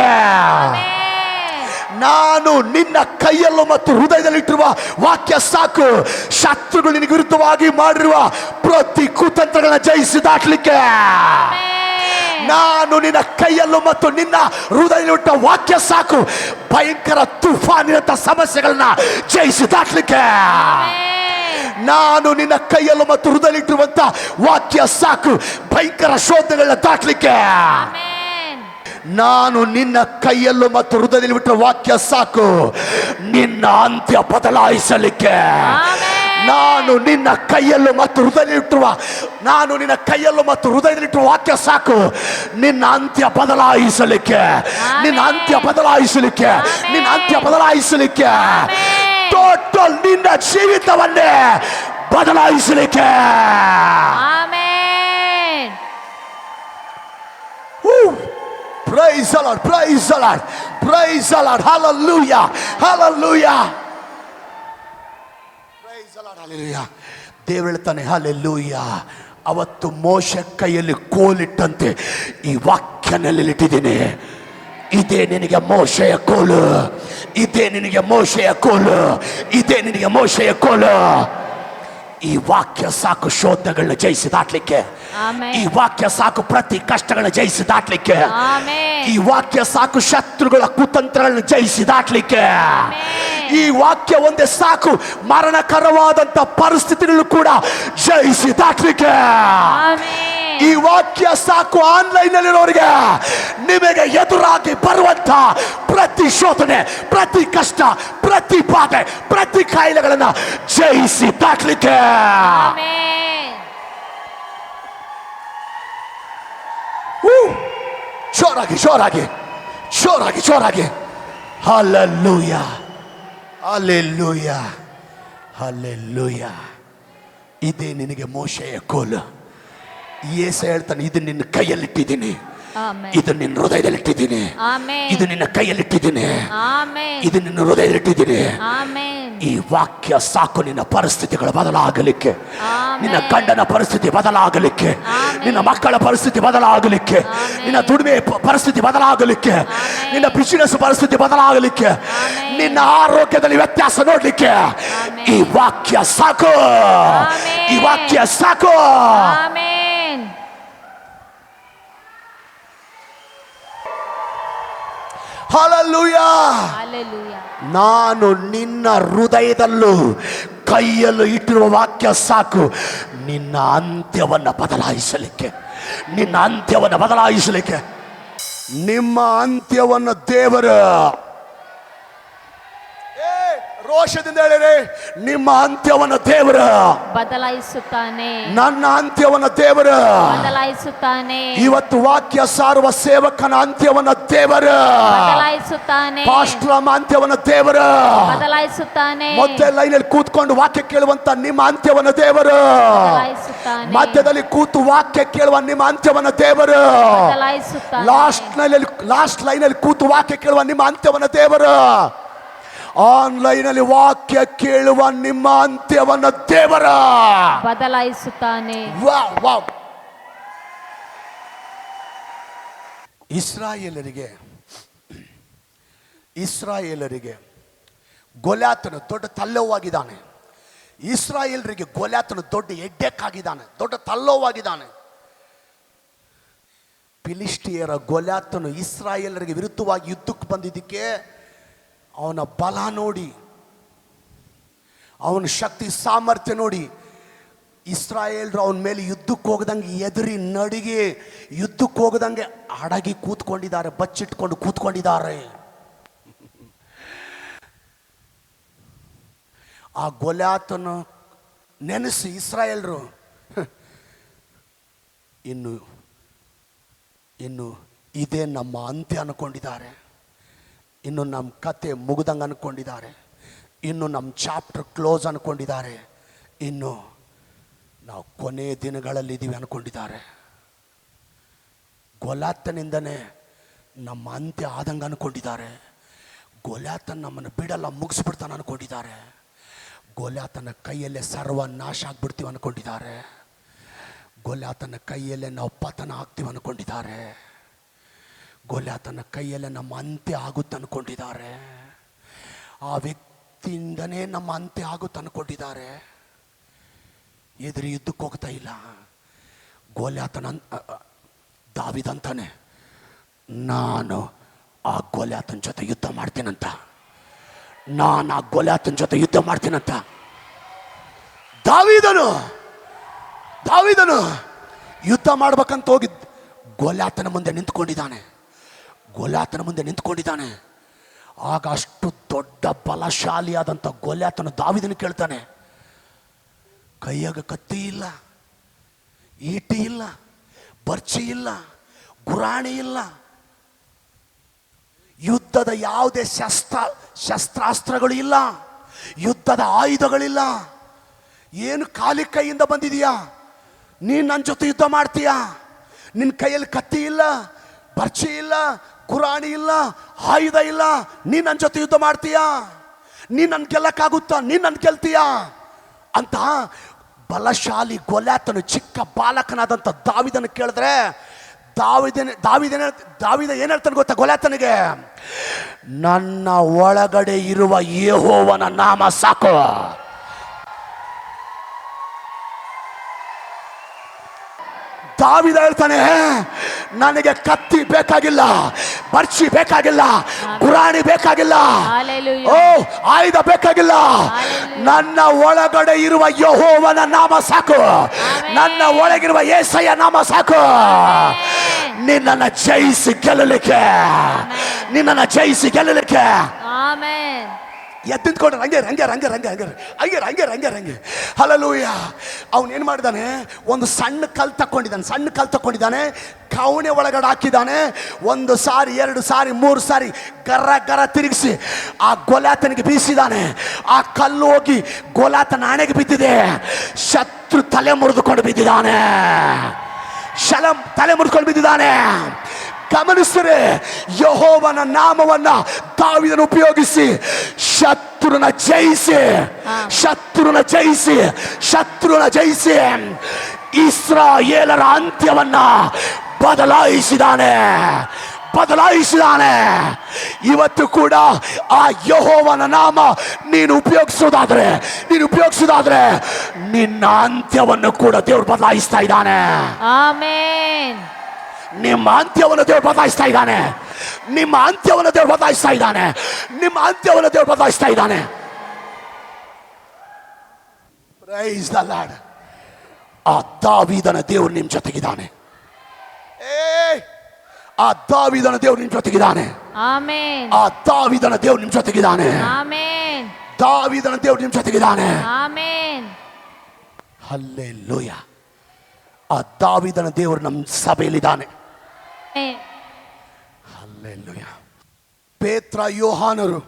ನಾನು ನಿನ್ನ ಕೈಯಲ್ಲೂ ಮತ್ತು ಹೃದಯದಲ್ಲಿಟ್ಟಿರುವ ವಾಕ್ಯ ಸಾಕು ಶತ್ರುಗಳು ನಿನಗೆ ವಿರುದ್ಧವಾಗಿ ಮಾಡಿರುವ ಪ್ರತಿ ಕುತಂತ್ರಗಳನ್ನ ಜಯಿಸಿ ದಾಟಲಿಕ್ಕೆ. ನಾನು ನಿನ್ನ ಕೈಯಲ್ಲೂ ಮತ್ತು ನಿನ್ನ ಹೃದಯದಲ್ಲಿಟ್ಟ ವಾಕ್ಯ ಸಾಕು ಭಯಂಕರ ತುಫಾನಿನಂತ ಸಮಸ್ಯೆಗಳನ್ನ ಜಯಿಸಿ ದಾಟಲಿಕ್ಕೆ. ನಾನು ನಿನ್ನ ಕೈಯಲ್ಲೂ ಮತ್ತು ಹೃದಯದಲ್ಲಿಟ್ಟಿರುವಂತ ವಾಕ್ಯ ಸಾಕು ಭಯಂಕರ ಶೋಧನೆಗಳನ್ನ ದಾಟಲಿಕ್ಕೆ. ನಾನು ನಿನ್ನ ಕೈಯಲ್ಲೂ ಮತ್ತು ಹೃದಯದಲ್ಲಿ ಬಿಟ್ಟ ವಾಕ್ಯ ಸಾಕು ನಿನ್ನ ಅಂತ್ಯ ಬದಲಾಯಿಸಲಿಕ್ಕೆ. ನಾನು ನಿನ್ನ ಕೈಯಲ್ಲೂ ಮತ್ತು ಹೃದಯದಲ್ಲಿಟ್ಟುವ ವಾಕ್ಯ ಸಾಕು ನಿನ್ನ ಅಂತ್ಯ ಬದಲಾಯಿಸಲಿಕ್ಕೆ. ಟೋಟಲ್ ನಿನ್ನ ಜೀವಿತವನ್ನೇ ಬದಲಾಯಿಸಲಿಕ್ಕೆ. Praise the Lord. Hallelujah. ದೇವರು ಹೇಳ್ತಾನೆ ಹಲ್ಲೆಲೂಯಾ. ಅವತ್ತು ಮೋಶೆ ಕೈಯಲ್ಲಿ ಕೋಲಿಟ್ಟಂತೆ ಈ ವಾಕ್ಯನಲ್ಲಿ ಇಟ್ಟಿದ್ದೀನಿ. ಇದೇ ನಿನಗೆ ಮೋಶೆಯ ಕೋಲು. ಈ ವಾಕ್ಯ ಸಾಕು ಶೋಧನೆಗಳನ್ನ ಜಯಿಸಿ ದಾಟ್ಲಿಕ್ಕೆ. ಈ ವಾಕ್ಯ ಸಾಕು ಪ್ರತಿ ಕಷ್ಟಗಳನ್ನ ಜಯಿಸಿ ದಾಟ್ಲಿಕ್ಕೆ. ಈ ವಾಕ್ಯ ಸಾಕು ಶತ್ರುಗಳ ಕುತಂತ್ರಗಳನ್ನ ಜಯಿಸಿ ದಾಟ್ಲಿಕ್ಕೆ. ಈ ವಾಕ್ಯ ಒಂದೇ ಸಾಕು ಮರಣಕರವಾದಂತ ಪರಿಸ್ಥಿತಿಗಳು ಕೂಡ ಜಯಿಸಿ ದಾಟ್ಲಿಕ್ಕೆ. ಈ ವಾಕ್ಯ ಸಾಕು. ಆನ್ಲೈನ್ ನಲ್ಲಿರೋರಿಗೆ ನಿಮಗೆ ಎದುರಾಗಿ ಬರುವಂತ ಪ್ರತಿ ಶೋಧನೆ, ಪ್ರತಿ ಕಷ್ಟ, ಪ್ರತಿ ಬಾಧೆ, ಪ್ರತಿ ಕಾಯಿಲೆಗಳನ್ನ ಜಯಿಸಿ ದಾಟ್ಲಿಕ್ಕೆ ಜೋರಾಗಿ ಜೋರಾಗಿ ಜೋರಾಗಿ ಜೋರಾಗಿ ಹಲ್ಲೆಲೂಯ ಹಲ್ಲೆಲೂಯ ಹಲ್ಲೆಲೂಯ. ಇದೇ ನಿನಗೆ ಮೋಶೆಯ ಕೋಲು. ಯೇಸು ಹೇಳ್ತಾನೆ, ಇದು ನಿನ್ನ ಕೈಯಲ್ಲಿಟ್ಟಿದ್ದೀನಿ, ಇದು ನಿನ್ನ ಹೃದಯದಲ್ಲಿಟ್ಟಿದ್ದೀನಿ, ಇದು ನಿನ್ನ ಕೈಯಲ್ಲಿಟ್ಟಿದ್ದೀನಿ, ಇದು ನಿನ್ನ ಹೃದಯದಲ್ಲಿಟ್ಟಿದ್ದೀನಿ. ಈ ವಾಕ್ಯ ಸಾಕು ನಿನ್ನ ಪರಿಸ್ಥಿತಿಗಳು ಬದಲಾಗಲಿಕ್ಕೆ, ನಿನ್ನ ಗಂಡನ ಪರಿಸ್ಥಿತಿ ಬದಲಾಗಲಿಕ್ಕೆ, ನಿನ್ನ ಮಕ್ಕಳ ಪರಿಸ್ಥಿತಿ ಬದಲಾಗಲಿಕ್ಕೆ, ನಿನ್ನ ದುಡಿಮೆ ಪರಿಸ್ಥಿತಿ ಬದಲಾಗಲಿಕ್ಕೆ, ನಿನ್ನ ಬಿಸಿನೆಸ್ ಪರಿಸ್ಥಿತಿ ಬದಲಾಗಲಿಕ್ಕೆ, ನಿನ್ನ ಆರೋಗ್ಯದಲ್ಲಿ ವ್ಯತ್ಯಾಸ ನೋಡ್ಲಿಕ್ಕೆ ಈ ವಾಕ್ಯ ಸಾಕು. ಈ ವಾಕ್ಯ ಸಾಕು. ಹಲ್ಲೆಲೂಯಾ. ನಾನು ನಿನ್ನ ಹೃದಯದಲ್ಲೂ ಕೈಯಲ್ಲೂ ಇಟ್ಟಿರುವ ವಾಕ್ಯ ಸಾಕು ನಿನ್ನ ಅಂತ್ಯವನ್ನು ಬದಲಾಯಿಸಲಿಕ್ಕೆ, ನಿನ್ನ ಅಂತ್ಯವನ್ನು ಬದಲಾಯಿಸಲಿಕ್ಕೆ. ನಿಮ್ಮ ಅಂತ್ಯವನ್ನು ದೇವರು ರೋಷದಿಂದ ಹೇಳಿರಿ, ನಿಮ್ಮ ಅಂತ್ಯವನ್ನು ದೇವರು ಬದಲಾಯಿಸುತ್ತಾನೆ, ನನ್ನ ಅಂತ್ಯವನ್ನು ದೇವರು ಬದಲಾಯಿಸುತ್ತಾನೆ. ಇವತ್ತು ವಾಕ್ಯ ಸಾರುವ ಸೇವಕನ ಅಂತ್ಯವನ್ನು ದೇವರು ಬದಲಾಯಿಸುತ್ತಾನೆ, ಪಾಸ್ಟರ್ ಅಂತ್ಯವನ್ನು ದೇವರು ಬದಲಾಯಿಸುತ್ತಾನೆ. ಮೊದಲ ಲೈನಲ್ಲಿ ಕೂತ್ಕೊಂಡು ವಾಕ್ಯ ಕೇಳುವಂತ ನಿಮ್ಮ ಅಂತ್ಯವನ್ನು ದೇವರು ಬದಲಾಯಿಸುತ್ತಾನೆ, ಮಧ್ಯದಲ್ಲಿ ಕೂತು ವಾಕ್ಯ ಕೇಳುವ ನಿಮ್ಮ ಅಂತ್ಯವನ್ನು ದೇವರು ಬದಲಾಯಿಸುತ್ತಾನೆ, ಲಾಸ್ಟ್ ಲೈನಲ್ಲಿ ಕೂತು ವಾಕ್ಯ ಕೇಳುವ ನಿಮ್ಮ ಅಂತ್ಯವನ್ನು ದೇವರು ಆನ್ಲೈನಲ್ಲಿ ವಾಕ್ಯ ಕೇಳುವ ನಿಮ್ಮ ಅಂತ್ಯವನ್ನು ದೇವರ ಬದಲಾಯಿಸುತ್ತಾನೆ. ಇಸ್ರಾಯೇಲರಿಗೆ ಗೊಲ್ಯಾತನು ದೊಡ್ಡ ತಲ್ಲೋವಾಗಿದ್ದಾನೆ. ಇಸ್ರಾಯೇಲರಿಗೆ ಗೊಲ್ಯಾತನು ದೊಡ್ಡ ಎಡ್ಡೆಕ್ಕಾಗಿದ್ದಾನೆ, ದೊಡ್ಡ ತಲ್ಲೋವಾಗಿದ್ದಾನೆ. ಫಿಲಿಷ್ಟಿಯರ ಗೊಲ್ಯಾತನು ಇಸ್ರಾಯೇಲರಿಗೆ ವಿರುದ್ಧವಾಗಿ ಯುದ್ಧಕ್ಕೆ ಬಂದಿದ್ದಕ್ಕೆ ಅವನ ಬಲ ನೋಡಿ, ಅವನ ಶಕ್ತಿ ಸಾಮರ್ಥ್ಯ ನೋಡಿ ಇಸ್ರಾಯೇಲ್ರು ಅವನ ಮೇಲೆ ಯುದ್ಧಕ್ಕೆ ಹೋಗದಂಗೆ ಎದುರಿ ನಡಿಗೆ ಯುದ್ಧಕ್ಕೆ ಹೋಗದಂಗೆ ಅಡಗಿ ಕೂತ್ಕೊಂಡಿದ್ದಾರೆ, ಬಚ್ಚಿಟ್ಕೊಂಡು ಕೂತ್ಕೊಂಡಿದ್ದಾರೆ. ಆ ಗೊಲ್ಯಾತನು ನೆನೆಸಿ ಇಸ್ರಾಯೇಲ್ರು ಇನ್ನು ಇದೇ ನಮ್ಮ ಅಂತ್ಯ ಅನ್ಕೊಂಡಿದ್ದಾರೆ, ಇನ್ನು ನಮ್ಮ ಕತೆ ಮುಗ್ದಂಗೆ ಅಂದ್ಕೊಂಡಿದ್ದಾರೆ, ಇನ್ನು ನಮ್ಮ ಚಾಪ್ಟರ್ ಕ್ಲೋಸ್ ಅಂದ್ಕೊಂಡಿದ್ದಾರೆ, ಇನ್ನು ನಾವು ಕೊನೆ ದಿನಗಳಲ್ಲಿದ್ದೀವಿ ಅಂದ್ಕೊಂಡಿದ್ದಾರೆ. ಗೊಲ್ಯಾತನಿಂದನೇ ನಮ್ಮ ಅಂತ್ಯ ಆದಂಗೆ ಅಂದ್ಕೊಂಡಿದ್ದಾರೆ. ಗೊಲ್ಯಾತನ ನಮ್ಮನ್ನು ಬಿಡಲ್ಲ, ಮುಗಿಸ್ಬಿಡ್ತಾನೆ ಅಂದ್ಕೊಂಡಿದ್ದಾರೆ. ಗೊಲ್ಯಾತನ ಕೈಯಲ್ಲೇ ಸರ್ವನಾಶ ಆಗ್ಬಿಡ್ತೀವಿ ಅಂದ್ಕೊಂಡಿದ್ದಾರೆ. ಗೊಲ್ಯಾತನ ಕೈಯಲ್ಲೇ ನಾವು ಪತನ ಆಗ್ತೀವಿ ಅಂದ್ಕೊಂಡಿದ್ದಾರೆ. ಗೊಲ್ಯಾತನ ಕೈಯಲ್ಲೇ ನಮ್ಮ ಅಂತ್ಯ ಆಗುತ್ತೆ ಅಂದ್ಕೊಂಡಿದ್ದಾರೆ. ಆ ವ್ಯಕ್ತಿಯಿಂದನೇ ನಮ್ಮ ಅಂತ್ಯ ಆಗುತ್ತೆ ಅಂದ್ಕೊಂಡಿದ್ದಾರೆ. ಎದುರು ಯುದ್ಧಕ್ಕೆ ಹೋಗ್ತಾ ಇಲ್ಲ. ಗೊಲ್ಯಾತನ ದಾವೀದಂತಾನೆ, ನಾನು ಆ ಗೊಲ್ಯಾತನ ಜೊತೆ ಯುದ್ಧ ಮಾಡ್ತೀನಂತ, ನಾನು ಆ ಗೊಲ್ಯಾತನ ಜೊತೆ ಯುದ್ಧ ಮಾಡ್ತೀನಂತ. ದಾವೀದನು ಯುದ್ಧ ಮಾಡ್ಬೇಕಂತ ಹೋಗಿದ್ದು ಗೊಲ್ಯಾತನ ಮುಂದೆ ನಿಂತ್ಕೊಂಡಿದ್ದಾನೆ. ಆಗ ಅಷ್ಟು ದೊಡ್ಡ ಬಲಶಾಲಿಯಾದಂಥ ಗೊಲ್ಯಾತನು ದಾವೀದನ ಕೇಳ್ತಾನೆ, ಕೈಯಾಗ ಕತ್ತಿ ಇಲ್ಲ, ಈಟಿ ಇಲ್ಲ, ಬರ್ಚಿ ಇಲ್ಲ, ಗುರಾಣಿ ಇಲ್ಲ, ಯುದ್ಧದ ಯಾವುದೇ ಶಸ್ತ್ರಾಸ್ತ್ರಗಳು ಇಲ್ಲ, ಯುದ್ಧದ ಆಯುಧಗಳಿಲ್ಲ, ಏನು ಖಾಲಿ ಕೈಯಿಂದ ಬಂದಿದೀಯಾ? ನೀನು ನನ್ನ ಜೊತೆ ಯುದ್ಧ ಮಾಡ್ತೀಯಾ? ನಿನ್ನ ಕೈಯಲ್ಲಿ ಕತ್ತಿ ಇಲ್ಲ, ಬರ್ಚಿ ಇಲ್ಲ, ಗುರಾಣಿ ಇಲ್ಲ, ಆಯುಧ ಇಲ್ಲ, ನೀನು ನನ್ನ ಜೊತೆ ಯುದ್ಧ ಮಾಡ್ತೀಯಾ? ನೀನು ನನ್ನ ಗೆಲ್ಲಕ್ಕಾಗುತ್ತಾ? ನೀನು ನನ್ನ ಗೆಲ್ತೀಯಾ ಅಂತ ಬಲಶಾಲಿ ಗೊಲ್ಯಾತನು ಚಿಕ್ಕ ಬಾಲಕನಾದಂಥ ದಾವೀದನ ಕೇಳಿದ್ರೆ ದಾವೀದ ಏನ್ ಹೇಳ್ತಾನೆ ಗೊತ್ತಾ ಗೊಲ್ಯಾತನಿಗೆ? ನನ್ನ ಒಳಗಡೆ ಇರುವ ಯೆಹೋವನ ನಾಮ ಸಾಕು. ದಾವೀದ ಹೇಳ್ತಾನೆ, ನನಗೆ ಕತ್ತಿ ಬೇಕಾಗಿಲ್ಲ, ಬರ್ಚಿ ಬೇಕಾಗಿಲ್ಲ, ಗುರಾಣಿ ಬೇಕಾಗಿಲ್ಲ, Hallelujah. ಓ ಆಯುಧ ಬೇಕಾಗಿಲ್ಲ. Hallelujah. ನನ್ನ ಒಳಗಡೆ ಇರುವ ಯೆಹೋವನ ನಾಮ ಸಾಕು, ನನ್ನ ಒಳಗಿರುವ ಯೇಸಯ್ಯ ನಾಮ ಸಾಕು. ನಿನ್ನನ್ನು ಜಯಿಸಿ ಗೆಲ್ಲಲಿಕ್ಕೆ, ನಿನ್ನನ್ನು ಜಯಿಸಿ ಗೆಲ್ಲಲಿಕ್ಕೆ. Amen. ಎದ್ದಿಂದ್ಕೊಂಡ್ರೆ ಹಂಗೆ ಹಲ್ಲೆಲೂಯ. ಅವನೇನು ಮಾಡಿದಾನೆ, ಒಂದು ಸಣ್ಣ ಕಲ್ ತಕ್ಕೊಂಡಿದ್ದಾನೆ, ಕವಣೆ ಒಳಗಡೆ ಹಾಕಿದ್ದಾನೆ. 1 ಸಾರಿ 2 ಸಾರಿ 3 ಸಾರಿ ಗರ ತಿರುಗಿಸಿ ಆ ಗೊಲಾತನಿಗೆ ಬೀಸಿದಾನೆ. ಆ ಕಲ್ಲು ಹೋಗಿ ಗೊಲಾತನ ಹಣೆಗೆ ಬಿದ್ದಿದೆ. ಶತ್ರು ತಲೆ ಮುರಿದುಕೊಂಡು ಬಿದ್ದಿದ್ದಾನೆ, ತಲೆ ಮುರಿದುಕೊಂಡು ಬಿದ್ದಿದ್ದಾನೆ. ಗಮನಿಸಿದರೆ ಯೆಹೋವನ ನಾಮವನ್ನ ದಾವೀದನು ಉಪಯೋಗಿಸಿ ಶತ್ರುನ ಜಯಿಸಿ ಇಸ್ರಾಯೇಲರ ಅಂತ್ಯವನ್ನ ಬದಲಾಯಿಸಿದಾನೆ. ಇವತ್ತು ಕೂಡ ಆ ಯೆಹೋವನ ನಾಮ ನೀನು ಉಪಯೋಗಿಸೋದಾದ್ರೆ ನಿನ್ನ ಅಂತ್ಯವನ್ನು ಕೂಡ ದೇವರು ಬದಲಾಯಿಸ್ತಾ ಇದ್ದಾನೆ. Amen. ನಿಮ್ಮ ಅಂತ್ಯವನ್ನು ದೇವರು ಬದಲಾಯಿಸ್ತಾ ಇದ್ದಾನೆ. Price the lord. ಆ ದಾವೀದನ ದೇವರು ನಿಮ್ಮ ಜೊತೆಗಿದ್ದಾನೆ. ಆ ದಾವೀದನ ದೇವರು ನಿಮ್ಮ ಜೊತೆಗಿದ್ದಾನೆ. Amen. ಆ ದಾವೀದನ ದೇವರು ನಿಮ್ಮ ಜೊತೆಗಿದ್ದಾನೆ. Amen. ದಾವೀದನ ದೇವರು ನಿಮ್ಮ ಜೊತೆಗಿದ್ದಾನೆ. Amen. ಹಲ್ಲೆಲೂಯಾ. ಆ ದಾವೀದನ ದೇವರು ನಮ್ಮ ಸಭೆಯಲ್ಲಿದ್ದಾನೆ. ಹಲ್ಲೆಲೂಯಾ. ಪೇತ್ರ ಯೋಹಾನರು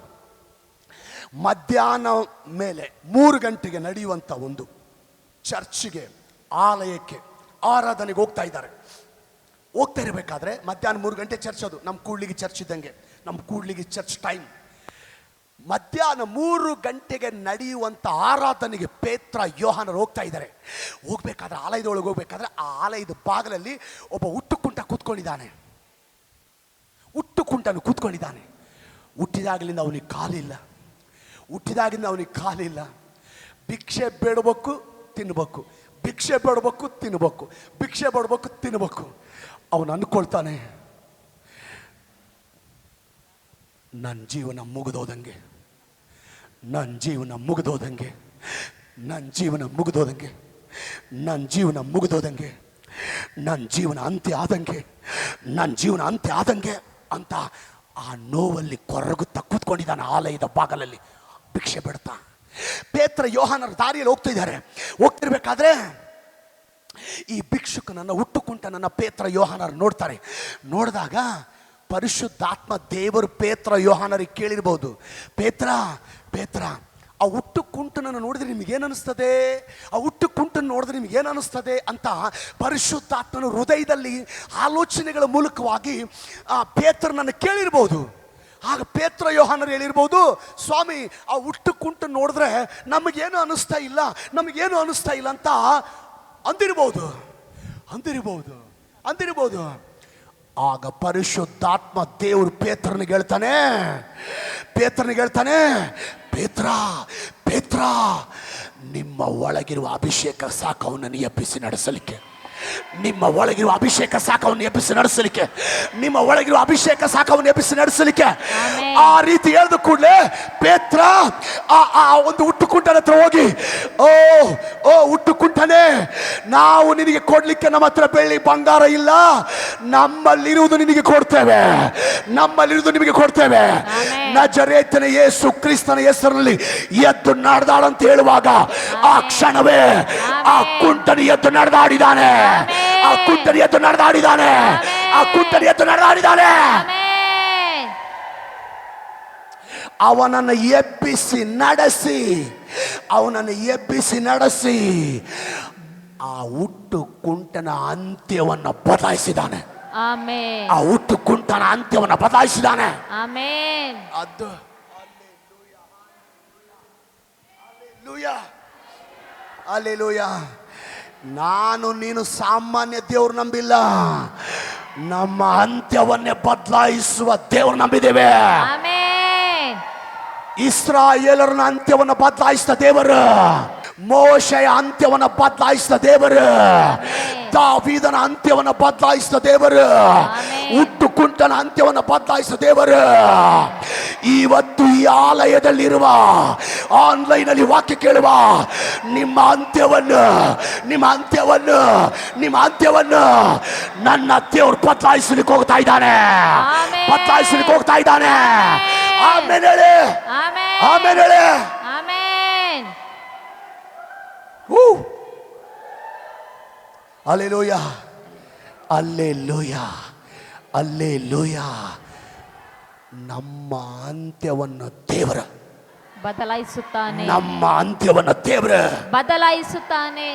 ಮಧ್ಯಾಹ್ನ ಮೇಲೆ 3 ಗಂಟೆಗೆ ನಡೆಯುವಂಥ ಒಂದು ಚರ್ಚ್ಗೆ, ಆಲಯಕ್ಕೆ, ಆರಾಧನೆಗೆ ಹೋಗ್ತಾ ಇರಬೇಕಾದ್ರೆ ಮಧ್ಯಾಹ್ನ 3 ಗಂಟೆ ಚರ್ಚ್, ಅದು ನಮ್ಮ ಕೂಡ್ಲಿಗಿ ಚರ್ಚ್ ಇದ್ದಂಗೆ, ನಮ್ಮ ಕೂಡ್ಲಿಗಿ ಚರ್ಚ್ ಟೈಮ್. ಮಧ್ಯಾಹ್ನ 3 ಗಂಟೆಗೆ ನಡೆಯುವಂಥ ಆರಾಧನೆಗೆ ಪೇತ್ರ ಯೋಹಾನರು ಹೋಗ್ಬೇಕಾದ್ರೆ ಆಲಯದೊಳಗೆ ಹೋಗ್ಬೇಕಾದ್ರೆ ಆ ಆಲಯದ ಬಾಗಿಲಲ್ಲಿ ಒಬ್ಬ ಹುಟ್ಟುಕುಂಟ ಕೂತ್ಕೊಂಡಿದ್ದಾನೆ. ಹುಟ್ಟಿದಾಗಲಿಂದ ಅವನಿಗೆ ಕಾಲಿಲ್ಲ. ಭಿಕ್ಷೆ ಬೇಡಬೇಕು ತಿನ್ನಬೇಕು. ಅವನು ಅಂದ್ಕೊಳ್ತಾನೆ, ನನ್ನ ಜೀವನ ಮುಗಿದೋದಂಗೆ, ನನ್ನ ಜೀವನ ಅಂತ್ಯ ಆದಂಗೆ ಅಂತ ಆ ನೋವಲ್ಲಿ ಕೊರಗುತ್ತಾ ಕೂತ್ಕೊಂಡಿದ್ದಾನೆ ಆಲಯದ ಬಾಗಲಲ್ಲಿ ಭಿಕ್ಷೆ ಬಿಡ್ತಾ. ಪೇತ್ರ ಯೋಹಾನರ ದಾರಿಯಲ್ಲಿ ಹೋಗ್ತಿರ್ಬೇಕಾದ್ರೆ ಈ ಭಿಕ್ಷುಕನನ್ನ ಹುಟ್ಟುಕುಂಟನನ್ನ ಪೇತ್ರ ಯೋಹಾನರು ನೋಡಿದಾಗ ಪರಿಶುದ್ಧಾತ್ಮ ದೇವರು ಪೇತ್ರ ಯೋಹಾನರಿಗೆ ಕೇಳಿರ್ಬೋದು, ಪೇತ್ರ ಆ ಹುಟ್ಟುಕುಂಟನನ್ನು ನೋಡಿದ್ರೆ ನಿಮಗೇನು ಅನಿಸ್ತದೆ ಅಂತ ಪರಿಶುದ್ಧಾತ್ಮನ ಹೃದಯದಲ್ಲಿ ಆಲೋಚನೆಗಳ ಮೂಲಕವಾಗಿ ಆ ಪೇತ್ರನನ್ನು ಕೇಳಿರ್ಬೋದು. ಆಗ ಪೇತ್ರ ಯೋಹಾನರು ಹೇಳಿರ್ಬೋದು, ಸ್ವಾಮಿ ಆ ಹುಟ್ಟುಕುಂಟ ನೋಡಿದ್ರೆ ನಮಗೇನು ಅನಿಸ್ತಾ ಇಲ್ಲ ಅಂತ ಅಂದಿರ್ಬೋದು. ಆಗ ಪರಿಶುದ್ಧಾತ್ಮ ದೇವರು ಪೇತ್ರನಿಗೆ ಹೇಳ್ತಾನೆ, ಪೇತ್ರ ನಿಮ್ಮ ಒಳಗಿರುವ ಅಭಿಷೇಕ ಸಾಕು ಅವನನ್ನು ಎಬ್ಬಿಸಿ ನಡೆಸಲಿಕ್ಕೆ. ನಿಮ್ಮ ಒಳಗಿರುವ ಅಭಿಷೇಕ ಸಾಕವನ್ನು ಎಬ್ಬಿಸಿ ನಡೆಸಲಿಕ್ಕೆ. ಆ ರೀತಿ ಹೇಳಿದ ಕೂಡಲೇ ಪೇತ್ರ ಆ ಒಂದು ಹುಟ್ಟುಕುಂಟನ ಹತ್ರ ಹೋಗಿ, ಓ ಹುಟ್ಟುಕುಂಟನೆ, ನಾವು ನಿನಗೆ ಕೊಡ್ಲಿಕ್ಕೆ ನಮ್ಮ ಹತ್ರ ಬೆಳ್ಳಿ ಬಂಗಾರ ಇಲ್ಲ, ನಮ್ಮಲ್ಲಿರುವುದು ನಿನಗೆ ಕೊಡ್ತೇವೆ. ನಜರೇತನ ಯೇಸು ಕ್ರಿಸ್ತನ ಹೆಸರಿನಲ್ಲಿ ಎದ್ದು ನಡೆದಾಡಂತ ಹೇಳುವಾಗ ಆ ಕ್ಷಣವೇ ಆ ಕುಂಟನ ಎದ್ದು ನಡೆದಾಡಿದಾನೆ. ಅವನನ್ನು ಎಬ್ಬಿಸಿ ನಡೆಸಿ ಆ ಹುಟ್ಟು ಕುಂಟನ ಅಂತ್ಯವನ್ನು ಬದಲಾಯಿಸಿದಾನೆ. ಅದು ಅಲ್ಲೆಲೂಯಾ. ನಾನು ನೀನು ಸಾಮಾನ್ಯ ದೇವ್ರು ನಂಬಿಲ್ಲ, ನಮ್ಮ ಅಂತ್ಯವನ್ನೇ ಬದಲಾಯಿಸುವ ದೇವ್ರು ನಂಬಿದ್ದೇವೆ. ಇಸ್ರಾಯೇಲರನ ಅಂತ್ಯವನ್ನು ಬದಲಾಯಿಸಿದ ದೇವರು, ಮೋಶೆಯ ಅಂತ್ಯವನ್ನು ಬದಲಾಯಿಸಿದ ದೇವರು, ದಾವೀದನ ಅಂತ್ಯವನ್ನು ಬದಲಾಯಿಸಿದ ದೇವರು, ಹುಟ್ಟು ಕುಂಟನ ಅಂತ್ಯವನ್ನು ಬದಲಾಯಿಸಿದ ದೇವರು ಇವತ್ತು ಈ ಆಲಯದಲ್ಲಿರುವ, ಆನ್ಲೈನ್ ಅಲ್ಲಿ ವಾಕ್ಯ ಕೇಳುವ ನಿಮ್ಮ ಅಂತ್ಯವನ್ನು ನನ್ನ ದೇವರು ಬದಲಾಯಿಸಲಿಕ್ಕೆ ಹೋಗ್ತಾ ಇದ್ದಾನೆ, ಬದಲಾಯಿಸಲಿಕ್ಕೆ ಹೋಗ್ತಾ ಇದ್ದಾನೆ. ಆಮೇಲೆ ಹೇಳಿ, ಆಮೇಲೆ ಹೇಳಿ. Alleluia, alleluia, alleluia. ನಮ್ಮ ಅಂತ್ಯವನ್ನು ದೇವರ ಬದಲಾಯಿಸುತ್ತಾನೆ, ನಮ್ಮ ಅಂತ್ಯವನ್ನು ದೇವರ ಬದಲಾಯಿಸುತ್ತಾನೆ,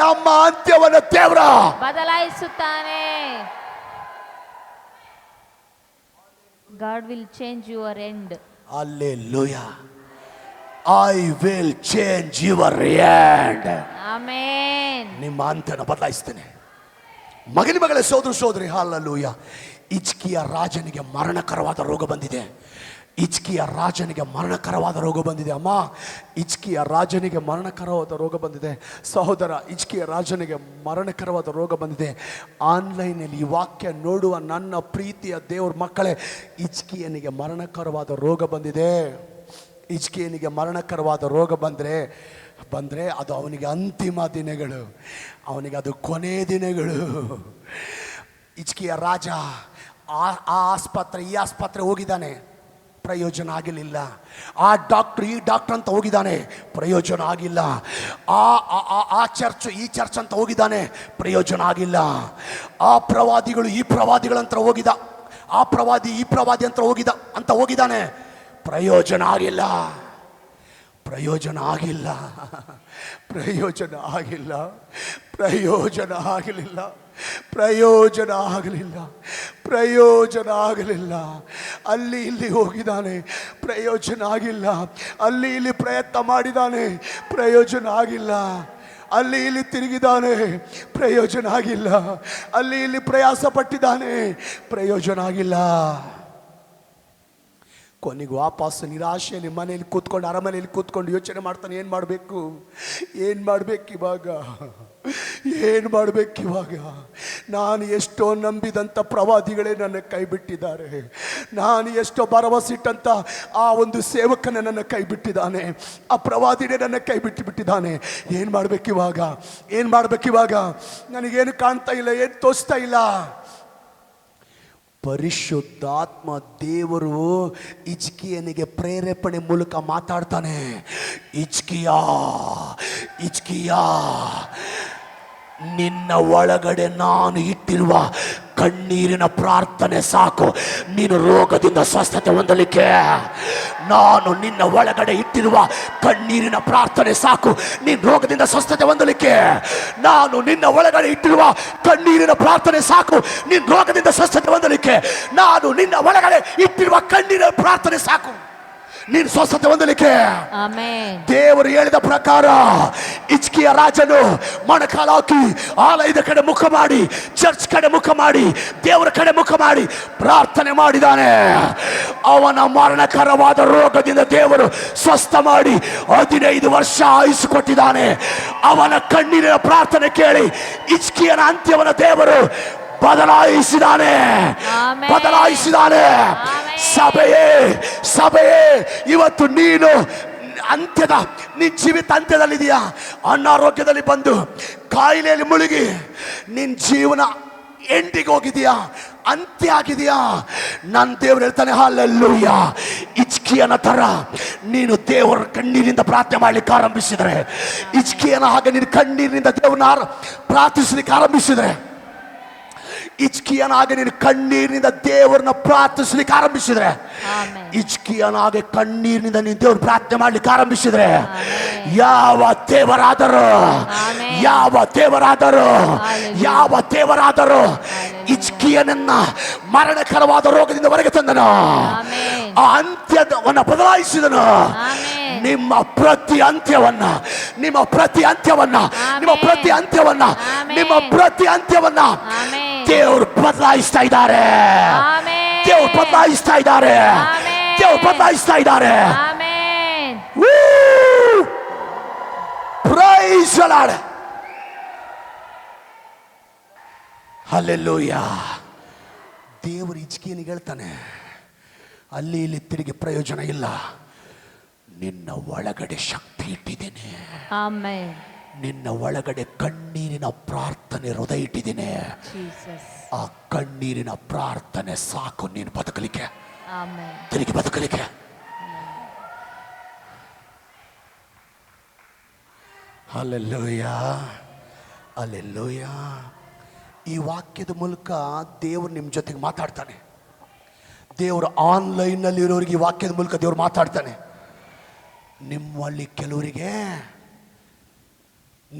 ನಮ್ಮ ಅಂತ್ಯವನ್ನು ದೇವರ ಬದಲಾಯಿಸುತ್ತಾನೆ. God will change your end. Hallelujah. I will change your end. Amen. ನಿಮ್ಮ ಅಂತ್ಯನ ಬದಲಾಯಿಸ್ತೇನೆ. ಮಗನೇ ಸೋದರ ಸೋದರಿ, ಹಲ್ಲೆಲೂಯಾ. ಹಿಜ್ಕೀಯ ರಾಜನಿಗೆ ಮರಣಕರವಾದ ರೋಗ ಬಂದಿದೆ. ಹಿಜ್ಕೀಯ ರಾಜನಿಗೆ ಮರಣಕರವಾದ ರೋಗ ಬಂದಿದೆ. ಅಮ್ಮ, ಹಿಜ್ಕೀಯ ರಾಜನಿಗೆ ಮರಣಕರವಾದ ರೋಗ ಬಂದಿದೆ. ಸಹೋದರ, ಹಿಜ್ಕೀಯ ರಾಜನಿಗೆ ಮರಣಕರವಾದ ರೋಗ ಬಂದಿದೆ. ಆನ್ಲೈನಲ್ಲಿ ಈ ವಾಕ್ಯ ನೋಡುವ ನನ್ನ ಪ್ರೀತಿಯ ದೇವ್ರ ಮಕ್ಕಳೇ, ಹಿಜ್ಕೀಯನಿಗೆ ಮರಣಕರವಾದ ರೋಗ ಬಂದಿದೆ. ಹಿಜ್ಕೀಯನಿಗೆ ಮರಣಕರವಾದ ರೋಗ ಬಂದರೆ ಅದು ಅವನಿಗೆ ಅಂತಿಮ ದಿನಗಳು, ಅವನಿಗೆ ಅದು ಕೊನೆ ದಿನಗಳು. ಹಿಜ್ಕೀಯ ರಾಜ ಆ ಆಸ್ಪತ್ರೆ ಈ ಆಸ್ಪತ್ರೆ ಹೋಗಿದ್ದಾನೆ, ಪ್ರಯೋಜನ ಆಗಿರಲಿಲ್ಲ. ಆ ಡಾಕ್ಟ್ರು ಈ ಡಾಕ್ಟ್ರ್ ಅಂತ ಹೋಗಿದ್ದಾನೆ, ಪ್ರಯೋಜನ ಆಗಿಲ್ಲ. ಆ ಚರ್ಚ್ ಈ ಚರ್ಚ್ ಅಂತ ಹೋಗಿದ್ದಾನೆ, ಪ್ರಯೋಜನ ಆಗಿಲ್ಲ. ಆ ಪ್ರವಾದಿಗಳು ಈ ಪ್ರವಾದಿಗಳಂತ ಹೋಗಿದ್ದ, ಆ ಪ್ರವಾದಿ ಈ ಪ್ರವಾದಿ ಅಂತ ಹೋಗಿದ್ದಾನೆ, ಪ್ರಯೋಜನ ಆಗಿಲ್ಲ, ಪ್ರಯೋಜನ ಆಗಿಲ್ಲ, ಪ್ರಯೋಜನ ಆಗಿಲ್ಲ, ಪ್ರಯೋಜನ ಆಗಲಿಲ್ಲ, ಪ್ರಯೋಜನ ಆಗಲಿಲ್ಲ, ಪ್ರಯೋಜನ ಆಗಲಿಲ್ಲ. ಅಲ್ಲಿ ಇಲ್ಲಿ ಹೋಗಿದ್ದಾನೆ, ಪ್ರಯೋಜನ ಆಗಿಲ್ಲ. ಅಲ್ಲಿ ಇಲ್ಲಿ ಪ್ರಯತ್ನ ಮಾಡಿದ್ದಾನೆ, ಪ್ರಯೋಜನ ಆಗಿಲ್ಲ. ಅಲ್ಲಿ ಇಲ್ಲಿ ತಿರುಗಿದಾನೆ, ಪ್ರಯೋಜನ ಆಗಿಲ್ಲ. ಅಲ್ಲಿ ಇಲ್ಲಿ ಪ್ರಯಾಸ ಪಟ್ಟಿದ್ದಾನೆ, ಪ್ರಯೋಜನ ಆಗಿಲ್ಲ. ಕೊನೆಗೆ ವಾಪಸ್ ನಿರಾಶೆಯಲ್ಲಿ ಮನೆಯಲ್ಲಿ ಕೂತ್ಕೊಂಡು, ಅರಮನೆಯಲ್ಲಿ ಕೂತ್ಕೊಂಡು ಯೋಚನೆ ಮಾಡ್ತಾನೆ, ಏನು ಮಾಡಬೇಕು, ಏನು ಮಾಡಬೇಕು ಇವಾಗ, ಏನು ಮಾಡಬೇಕು ಇವಾಗ. ನಾನು ಎಷ್ಟೋ ನಂಬಿದಂಥ ಪ್ರವಾದಿಗಳೇ ನನ್ನ ಕೈ ಬಿಟ್ಟಿದ್ದಾರೆ, ನಾನು ಎಷ್ಟೋ ಭರವಸಿಟ್ಟಂಥ ಆ ಒಂದು ಸೇವಕನ ನನ್ನ ಕೈ ಬಿಟ್ಟಿದ್ದಾನೆ, ಆ ಪ್ರವಾದಿನೇ ನನ್ನ ಕೈ ಬಿಟ್ಟಿದ್ದಾನೆ. ಏನು ಮಾಡಬೇಕು ಇವಾಗ, ಏನು ಮಾಡಬೇಕು ಇವಾಗ, ನನಗೇನು ಕಾಣ್ತಾ ಇಲ್ಲ, ಏನು ತೋಚ್ತಾ ಇಲ್ಲ. ಪರಿಶುದ್ಧಾತ್ಮ ದೇವರು ಹಿಜ್ಕೀಯನಿಗೆ ಪ್ರೇರೇಪಣೆ ಮೂಲಕ ಮಾತಾಡ್ತಾನೆ. ಹಿಜ್ಕೀಯ, ನಿನ್ನ ಒಳಗಡೆ ನಾನು ಇಟ್ಟಿರುವ ಕಣ್ಣೀರಿನ ಪ್ರಾರ್ಥನೆ ಸಾಕು ನೀನು ರೋಗದಿಂದ ಸ್ವಸ್ಥತೆ ಹೊಂದಲಿಕ್ಕೆ. ನಾನು ನಿನ್ನ ಒಳಗಡೆ ಇಟ್ಟಿರುವ ಕಣ್ಣೀರಿನ ಪ್ರಾರ್ಥನೆ ಸಾಕು ನೀನು ರೋಗದಿಂದ ಸ್ವಸ್ಥತೆ ಹೊಂದಲಿಕ್ಕೆ. ನಾನು ನಿನ್ನ ಒಳಗಡೆ ಇಟ್ಟಿರುವ ಕಣ್ಣೀರಿನ ಪ್ರಾರ್ಥನೆ ಸಾಕು ನೀನು ರೋಗದಿಂದ ಸ್ವಸ್ಥತೆ ಹೊಂದಲಿಕ್ಕೆ. ನಾನು ನಿನ್ನ ಒಳಗಡೆ ಇಟ್ಟಿರುವ ಕಣ್ಣೀರಿನ ಪ್ರಾರ್ಥನೆ ಸಾಕು ನೀನು ಸ್ವಸ್ಥತೆ ಹೊಂದಲಿಕ್ಕೆ. ದೇವರು ಹೇಳಿದ ಪ್ರಕಾರ ಹಿಜ್ಕೀಯ ರಾಜನು ಮೊಣಕಾಲು ಹಾಕಿ ಆಲಯದ ಕಡೆ ಮುಖ ಮಾಡಿ, ಚರ್ಚ್ ಕಡೆ ಮುಖ ಮಾಡಿ, ದೇವರ ಕಡೆ ಮುಖ ಮಾಡಿ ಪ್ರಾರ್ಥನೆ ಮಾಡಿದ್ದಾನೆ. ಅವನ ಮರಣಕರವಾದ ರೋಗದಿಂದ ದೇವರು ಸ್ವಸ್ಥ ಮಾಡಿ 15 ವರ್ಷ ಆಯುಸ್ಸು ಕೊಟ್ಟಿದ್ದಾನೆ. ಅವನ ಕಣ್ಣೀರಿನ ಪ್ರಾರ್ಥನೆ ಕೇಳಿ ಹಿಜ್ಕೀಯನ ಅಂತ್ಯವನ್ನು ದೇವರು ಬದಲಾಯಿಸಿದಾನೆ. ಸಭೆಯೇ ಇವತ್ತು ನೀನು ನಿನ್ನ ಜೀವಿತ ಅಂತ್ಯದಲ್ಲಿದೆಯಾ, ಅನಾರೋಗ್ಯದಲ್ಲಿ ಬಂದು ಕಾಯಿಲೆಯಲ್ಲಿ ಮುಳುಗಿ ನಿನ್ನ ಜೀವನ ಎಂಡಿಗೆ ಹೋಗಿದೆಯಾ, ಅಂತ್ಯ ಆಗಿದೆಯಾ. ನನ್ನ ದೇವರು ಹೇಳ್ತಾನೆ, ಹಲ್ಲೆಲೂಯಾ, ಹಿಜ್ಕೀಯನ ತರ ನೀನು ದೇವರ ಕಣ್ಣೀರಿಂದ ಪ್ರಾರ್ಥನೆ ಮಾಡ್ಲಿಕ್ಕೆ ಆರಂಭಿಸಿದ್ರೆ, ಹಿಜ್ಕೀಯನ ಹಾಗೆ ನೀನು ಕಣ್ಣೀರಿನಿಂದ ದೇವರನ್ನ ಪ್ರಾರ್ಥಿಸ್ಲಿಕ್ಕೆ ಆರಂಭಿಸಿದ್ರೆ, ಹಿಜ್ಕೀಯನಾಗೆ ನೀನು ಕಣ್ಣೀರಿನಿಂದ ದೇವರನ್ನ ಪ್ರಾರ್ಥಿಸ್ಲಿಕ್ಕೆ ಆರಂಭಿಸಿದ್ರೆ, ಹಿಜ್ಕೀಯನಾಗೆ ಕಣ್ಣೀರಿನಿಂದ ನೀನು ದೇವ್ರ ಪ್ರಾರ್ಥನೆ ಮಾಡ್ಲಿಕ್ಕೆ ಆರಂಭಿಸಿದ್ರೆ, ಯಾವ ದೇವರಾದರೂ ಹಿಜ್ಕೀಯನನ್ನ ಮರಣಕರವಾದ ರೋಗದಿಂದ ಹೊರಗೆ ತಂದನು, ಆ ಅಂತ್ಯವನ್ನ ಬದಲಾಯಿಸಿದನು. ನಿಮ್ಮ ಪ್ರತಿ ಅಂತ್ಯವನ್ನ ದೇವರು ಬದಲಾಯಿಸ್ತಾ ಇದ್ದಾರೆ. ದೇವರು ಬದಲಾಯಿಸ್ತಾ ಇದ್ದಾರೆ. Praise the Lord. ಹಲ್ಲೆಲೂಯಾ. ದೇವರು ಹಿಜ್ಕೀಯನಿಗೆ ಹೇಳ್ತಾನೆ, ಅಲ್ಲಿ ಇಲ್ಲಿ ತಿರುಗಿ ಪ್ರಯೋಜನ ಇಲ್ಲ, ನಿನ್ನ ಒಳಗಡೆ ಶಕ್ತಿ ಇಟ್ಟಿದ್ದೇನೆ. Amen. ನಿನ್ನ ಒಳಗಡೆ ಕಣ್ಣೀರಿನ ಪ್ರಾರ್ಥನೆ ಹೃದಯ ಇಟ್ಟಿದ್ದೇನೆ. Jesus. ಆ ಕಣ್ಣೀರಿನ ಪ್ರಾರ್ಥನೆ ಸಾಕು ನೀನು ಬದುಕಲಿಕ್ಕೆ, Amen. ತಿರುಗಿ ಬದುಕಲಿಕ್ಕೆ. Hallelujah, hallelujah. ಈ ವಾಕ್ಯದ ಮೂಲಕ ದೇವರು ನಿಮ್ಮ ಜೊತೆಗೆ ಮಾತಾಡ್ತಾನೆ. ದೇವರು ಆನ್ಲೈನ್ನಲ್ಲಿ ಇರೋರಿಗೆ ಈ ವಾಕ್ಯದ ಮೂಲಕ ದೇವರು ಮಾತಾಡ್ತಾನೆ. ನಿಮ್ಮಲ್ಲಿ ಕೆಲವರಿಗೆ,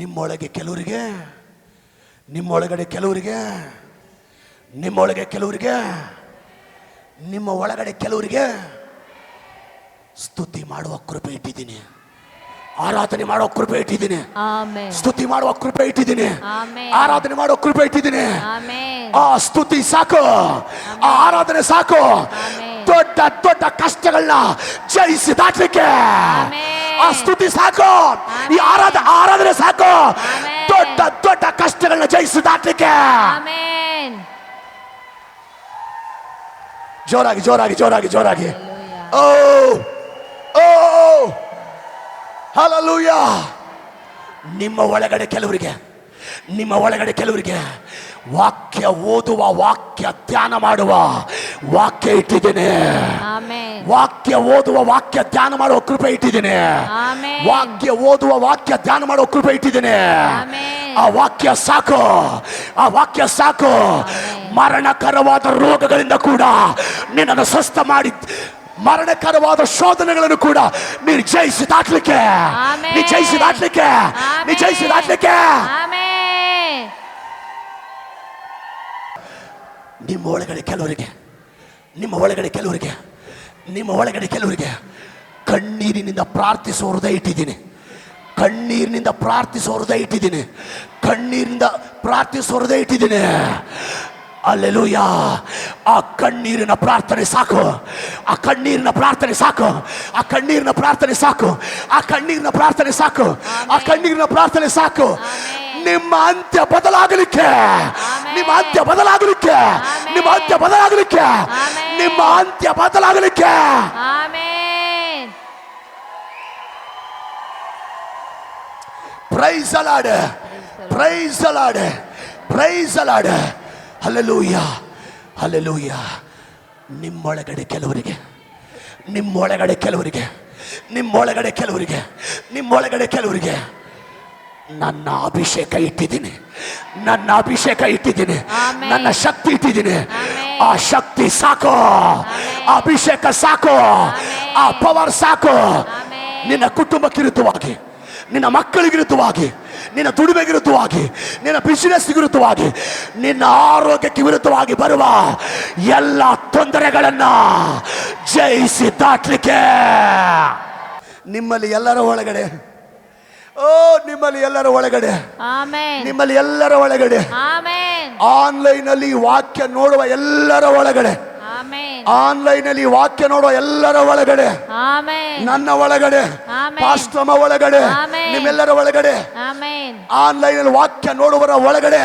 ನಿಮ್ಮೊಳಗೆ ಕೆಲವರಿಗೆ, ನಿಮ್ಮೊಳಗಡೆ ಕೆಲವರಿಗೆ, ನಿಮ್ಮೊಳಗೆ ಕೆಲವರಿಗೆ, ನಿಮ್ಮ ಒಳಗಡೆ ಕೆಲವರಿಗೆ ಸ್ತುತಿ ಮಾಡುವ ಕೃಪೆ ಇಟ್ಟಿದ್ದೀನಿ, ಆರಾಧನೆ ಮಾಡುವ ಕೃಪೆ ಇಟ್ಟಿದ್ದೀನಿ, Amen. ಸ್ತುತಿ ಮಾಡುವ ಕೃಪೆ ಇಟ್ಟಿದ್ದೀನಿ, Amen. ಆರಾಧನೆ ಮಾಡುವ ಕೃಪೆ ಇಟ್ಟಿದ್ದೀನಿ. Amen. ಆ ಸ್ತುತಿ ಸಾಕು, ಆ ಆರಾಧನೆ ಸಾಕು, ದೊಡ್ಡ ದೊಡ್ಡ ಕಷ್ಟಗಳನ್ನ ಜಯಿಸಿ ದಾಟ್ಲಿಕ್ಕೆ. ಆ ಸ್ತುತಿ ಸಾಕು, ಈ ಆರಾಧನೆ ಸಾಕು, ದೊಡ್ಡ ದೊಡ್ಡ ಕಷ್ಟಗಳನ್ನ ಜಯಿಸಿ ದಾಟ್ಲಿಕ್ಕೆ. Amen. ಜೋರಾಗಿ ಜೋರಾಗಿ ಜೋರಾಗಿ ಜೋರಾಗಿ. Hallelujah. ಓ ಓ ಹಲ್ಲೆಲೂಯಾ. ನಿಮ್ಮ ಒಳಗಡೆ ಕೆಲವರಿಗೆ, ನಿಮ್ಮ ಒಳಗಡೆ ಕೆಲವರಿಗೆ ವಾಕ್ಯ ಓದುವ, ವಾಕ್ಯ ಧ್ಯಾನ ಮಾಡುವ ವಾಕ್ಯ ಇಟ್ಟಿದ್ದೇನೆ. Amen. ವಾಕ್ಯ ಓದುವ, ವಾಕ್ಯ ಧ್ಯಾನ ಮಾಡುವ ಕೃಪೆ ಇಟ್ಟಿದ್ದೇನೆ. Amen. ವಾಕ್ಯ ಓದುವ, ವಾಕ್ಯ ಧ್ಯಾನ ಮಾಡುವ ಕೃಪೆ ಇಟ್ಟಿದ್ದೇನೆ. Amen. ಆ ವಾಕ್ಯ ಸಾಕು, ಆ ವಾಕ್ಯ ಸಾಕು. ಮರಣಕರವಾದ ರೋಗಗಳಿಂದ ಕೂಡ ನಿನ್ನನ್ನು ಸ್ವಸ್ಥ ಮಾಡಿ, ಮರಣಕರವಾದ ಶೋಧನೆಗಳನ್ನು ಕೂಡ ನೀನು ಜಯಿಸಿ ದಾಟ್ಲಿಕ್ಕೆ, ನೀ ಜಯಿಸಿ ದಾಟ್ಲಿಕ್ಕೆ, ನೀ ಜಯಿಸಿ ದಾಟ್ಲಿಕ್ಕೆ. Amen. ನಿಮ್ಮ ಒಳಗಡೆ ಕೆಲವರಿಗೆ, ನಿಮ್ಮ ಒಳಗಡೆ ಕೆಲವರಿಗೆ, ನಿಮ್ಮ ಒಳಗಡೆ ಕೆಲವರಿಗೆ ಕಣ್ಣೀರಿನಿಂದ ಪ್ರಾರ್ಥಿಸುವ ಹೃದಯ ಇಟ್ಟಿದ್ದೀನಿ, ಕಣ್ಣೀರಿನಿಂದ ಪ್ರಾರ್ಥಿಸುವ ಹೃದಯ ಇಟ್ಟಿದ್ದೀನಿ, ಕಣ್ಣೀರಿನಿಂದ ಪ್ರಾರ್ಥಿಸುವ ಹೃದಯ ಇಟ್ಟಿದ್ದೀನಿ. ಹಲ್ಲೆಲೂಯಾ. ಆ ಕಣ್ಣೀರಿನ ಪ್ರಾರ್ಥನೆ ಸಾಕು, ಆ ಕಣ್ಣೀರಿನ ಪ್ರಾರ್ಥನೆ ಸಾಕು, ಆ ಕಣ್ಣೀರಿನ ಪ್ರಾರ್ಥನೆ ಸಾಕು, ಆ ಕಣ್ಣೀರಿನ ಪ್ರಾರ್ಥನೆ ಸಾಕು, ಆ ಕಣ್ಣೀರಿನ ಪ್ರಾರ್ಥನೆ ಸಾಕು. ನಿಮ್ಮ ಅಂತ್ಯ ಬದಲಾಗಲಿಕ್ಕೆ, ನಿಮ್ಮ ಅಂತ್ಯ ಬದಲಾಗಲಿಕ್ಕೆ, ನಿಮ್ಮ ಅಂತ್ಯ ಬದಲಾಗಲಿಕ್ಕೆ, ನಿಮ್ಮ ಅಂತ್ಯ ಬದಲಾಗಲಿಕ್ಕೆ. Amen. Praise the Lord, praise the Lord, praise the Lord. Hallelujah, hallelujah. ನಿಮ್ಮೊಳಗಡೆ ಕೆಲವರಿಗೆ, ನಿಮ್ಮೊಳಗಡೆ ಕೆಲವರಿಗೆ, ನಿಮ್ಮೊಳಗಡೆ ಕೆಲವರಿಗೆ, ನಿಮ್ಮೊಳಗಡೆ ಕೆಲವರಿಗೆ ನನ್ನ ಅಭಿಷೇಕ ಇಟ್ಟಿದ್ದೀನಿ, ನನ್ನ ಅಭಿಷೇಕ ಇಟ್ಟಿದ್ದೀನಿ, Amen. ನನ್ನ ಶಕ್ತಿ ಇಟ್ಟಿದ್ದೀನಿ. Amen. ಆ ಶಕ್ತಿ ಸಾಕು, ಆ ಅಭಿಷೇಕ ಸಾಕು, ಆ ಪವರ್ ಸಾಕು. Amen. ನಿನ್ನ ಕುಟುಂಬಕ್ಕೆ ವಿರುದ್ಧವಾಗಿ, ನಿನ್ನ ಮಕ್ಕಳಿಗೆ ವಿರುದ್ಧವಾಗಿ, ನಿನ್ನ ದುಡಿಮೆಗೆ ವಿರುದ್ಧವಾಗಿ, ನಿನ್ನ ಬಿಸಿನೆಸ್ ವಿರುದ್ಧವಾಗಿ, ನಿನ್ನ ಆರೋಗ್ಯಕ್ಕೆ ವಿರುದ್ಧವಾಗಿ ಬರುವ ಎಲ್ಲ ತೊಂದರೆಗಳನ್ನ ಜಯಿಸಿ ದಾಟ್ಲಿಕ್ಕೆ. ನಿಮ್ಮಲ್ಲಿ ಎಲ್ಲರ ಒಳಗಡೆ, ಓ ನಿಮ್ಮಲ್ಲಿ ಎಲ್ಲರ ಒಳಗಡೆ, Amen. ನಿಮ್ಮಲ್ಲಿ ಎಲ್ಲರ ಒಳಗಡೆ, Amen. ಆನ್ಲೈನ್ ಅಲ್ಲಿ ವಾಕ್ಯ ನೋಡುವ ಎಲ್ಲರ ಒಳಗಡೆ, Amen. ಆನ್ಲೈನ್ ಅಲ್ಲಿ ವಾಕ್ಯ ನೋಡುವ ಎಲ್ಲರ ಒಳಗಡೆ, Amen. ನನ್ನ ಒಳಗಡೆ, Amen. ಪಾಸ್ಟ್ರಮ್ಮ ಒಳಗಡೆ, Amen. ನಿಮ್ಮೆಲ್ಲರ ಒಳಗಡೆ, Amen. ಆನ್ಲೈನ್ ಅಲ್ಲಿ ವಾಕ್ಯ ನೋಡುವರ ಒಳಗಡೆ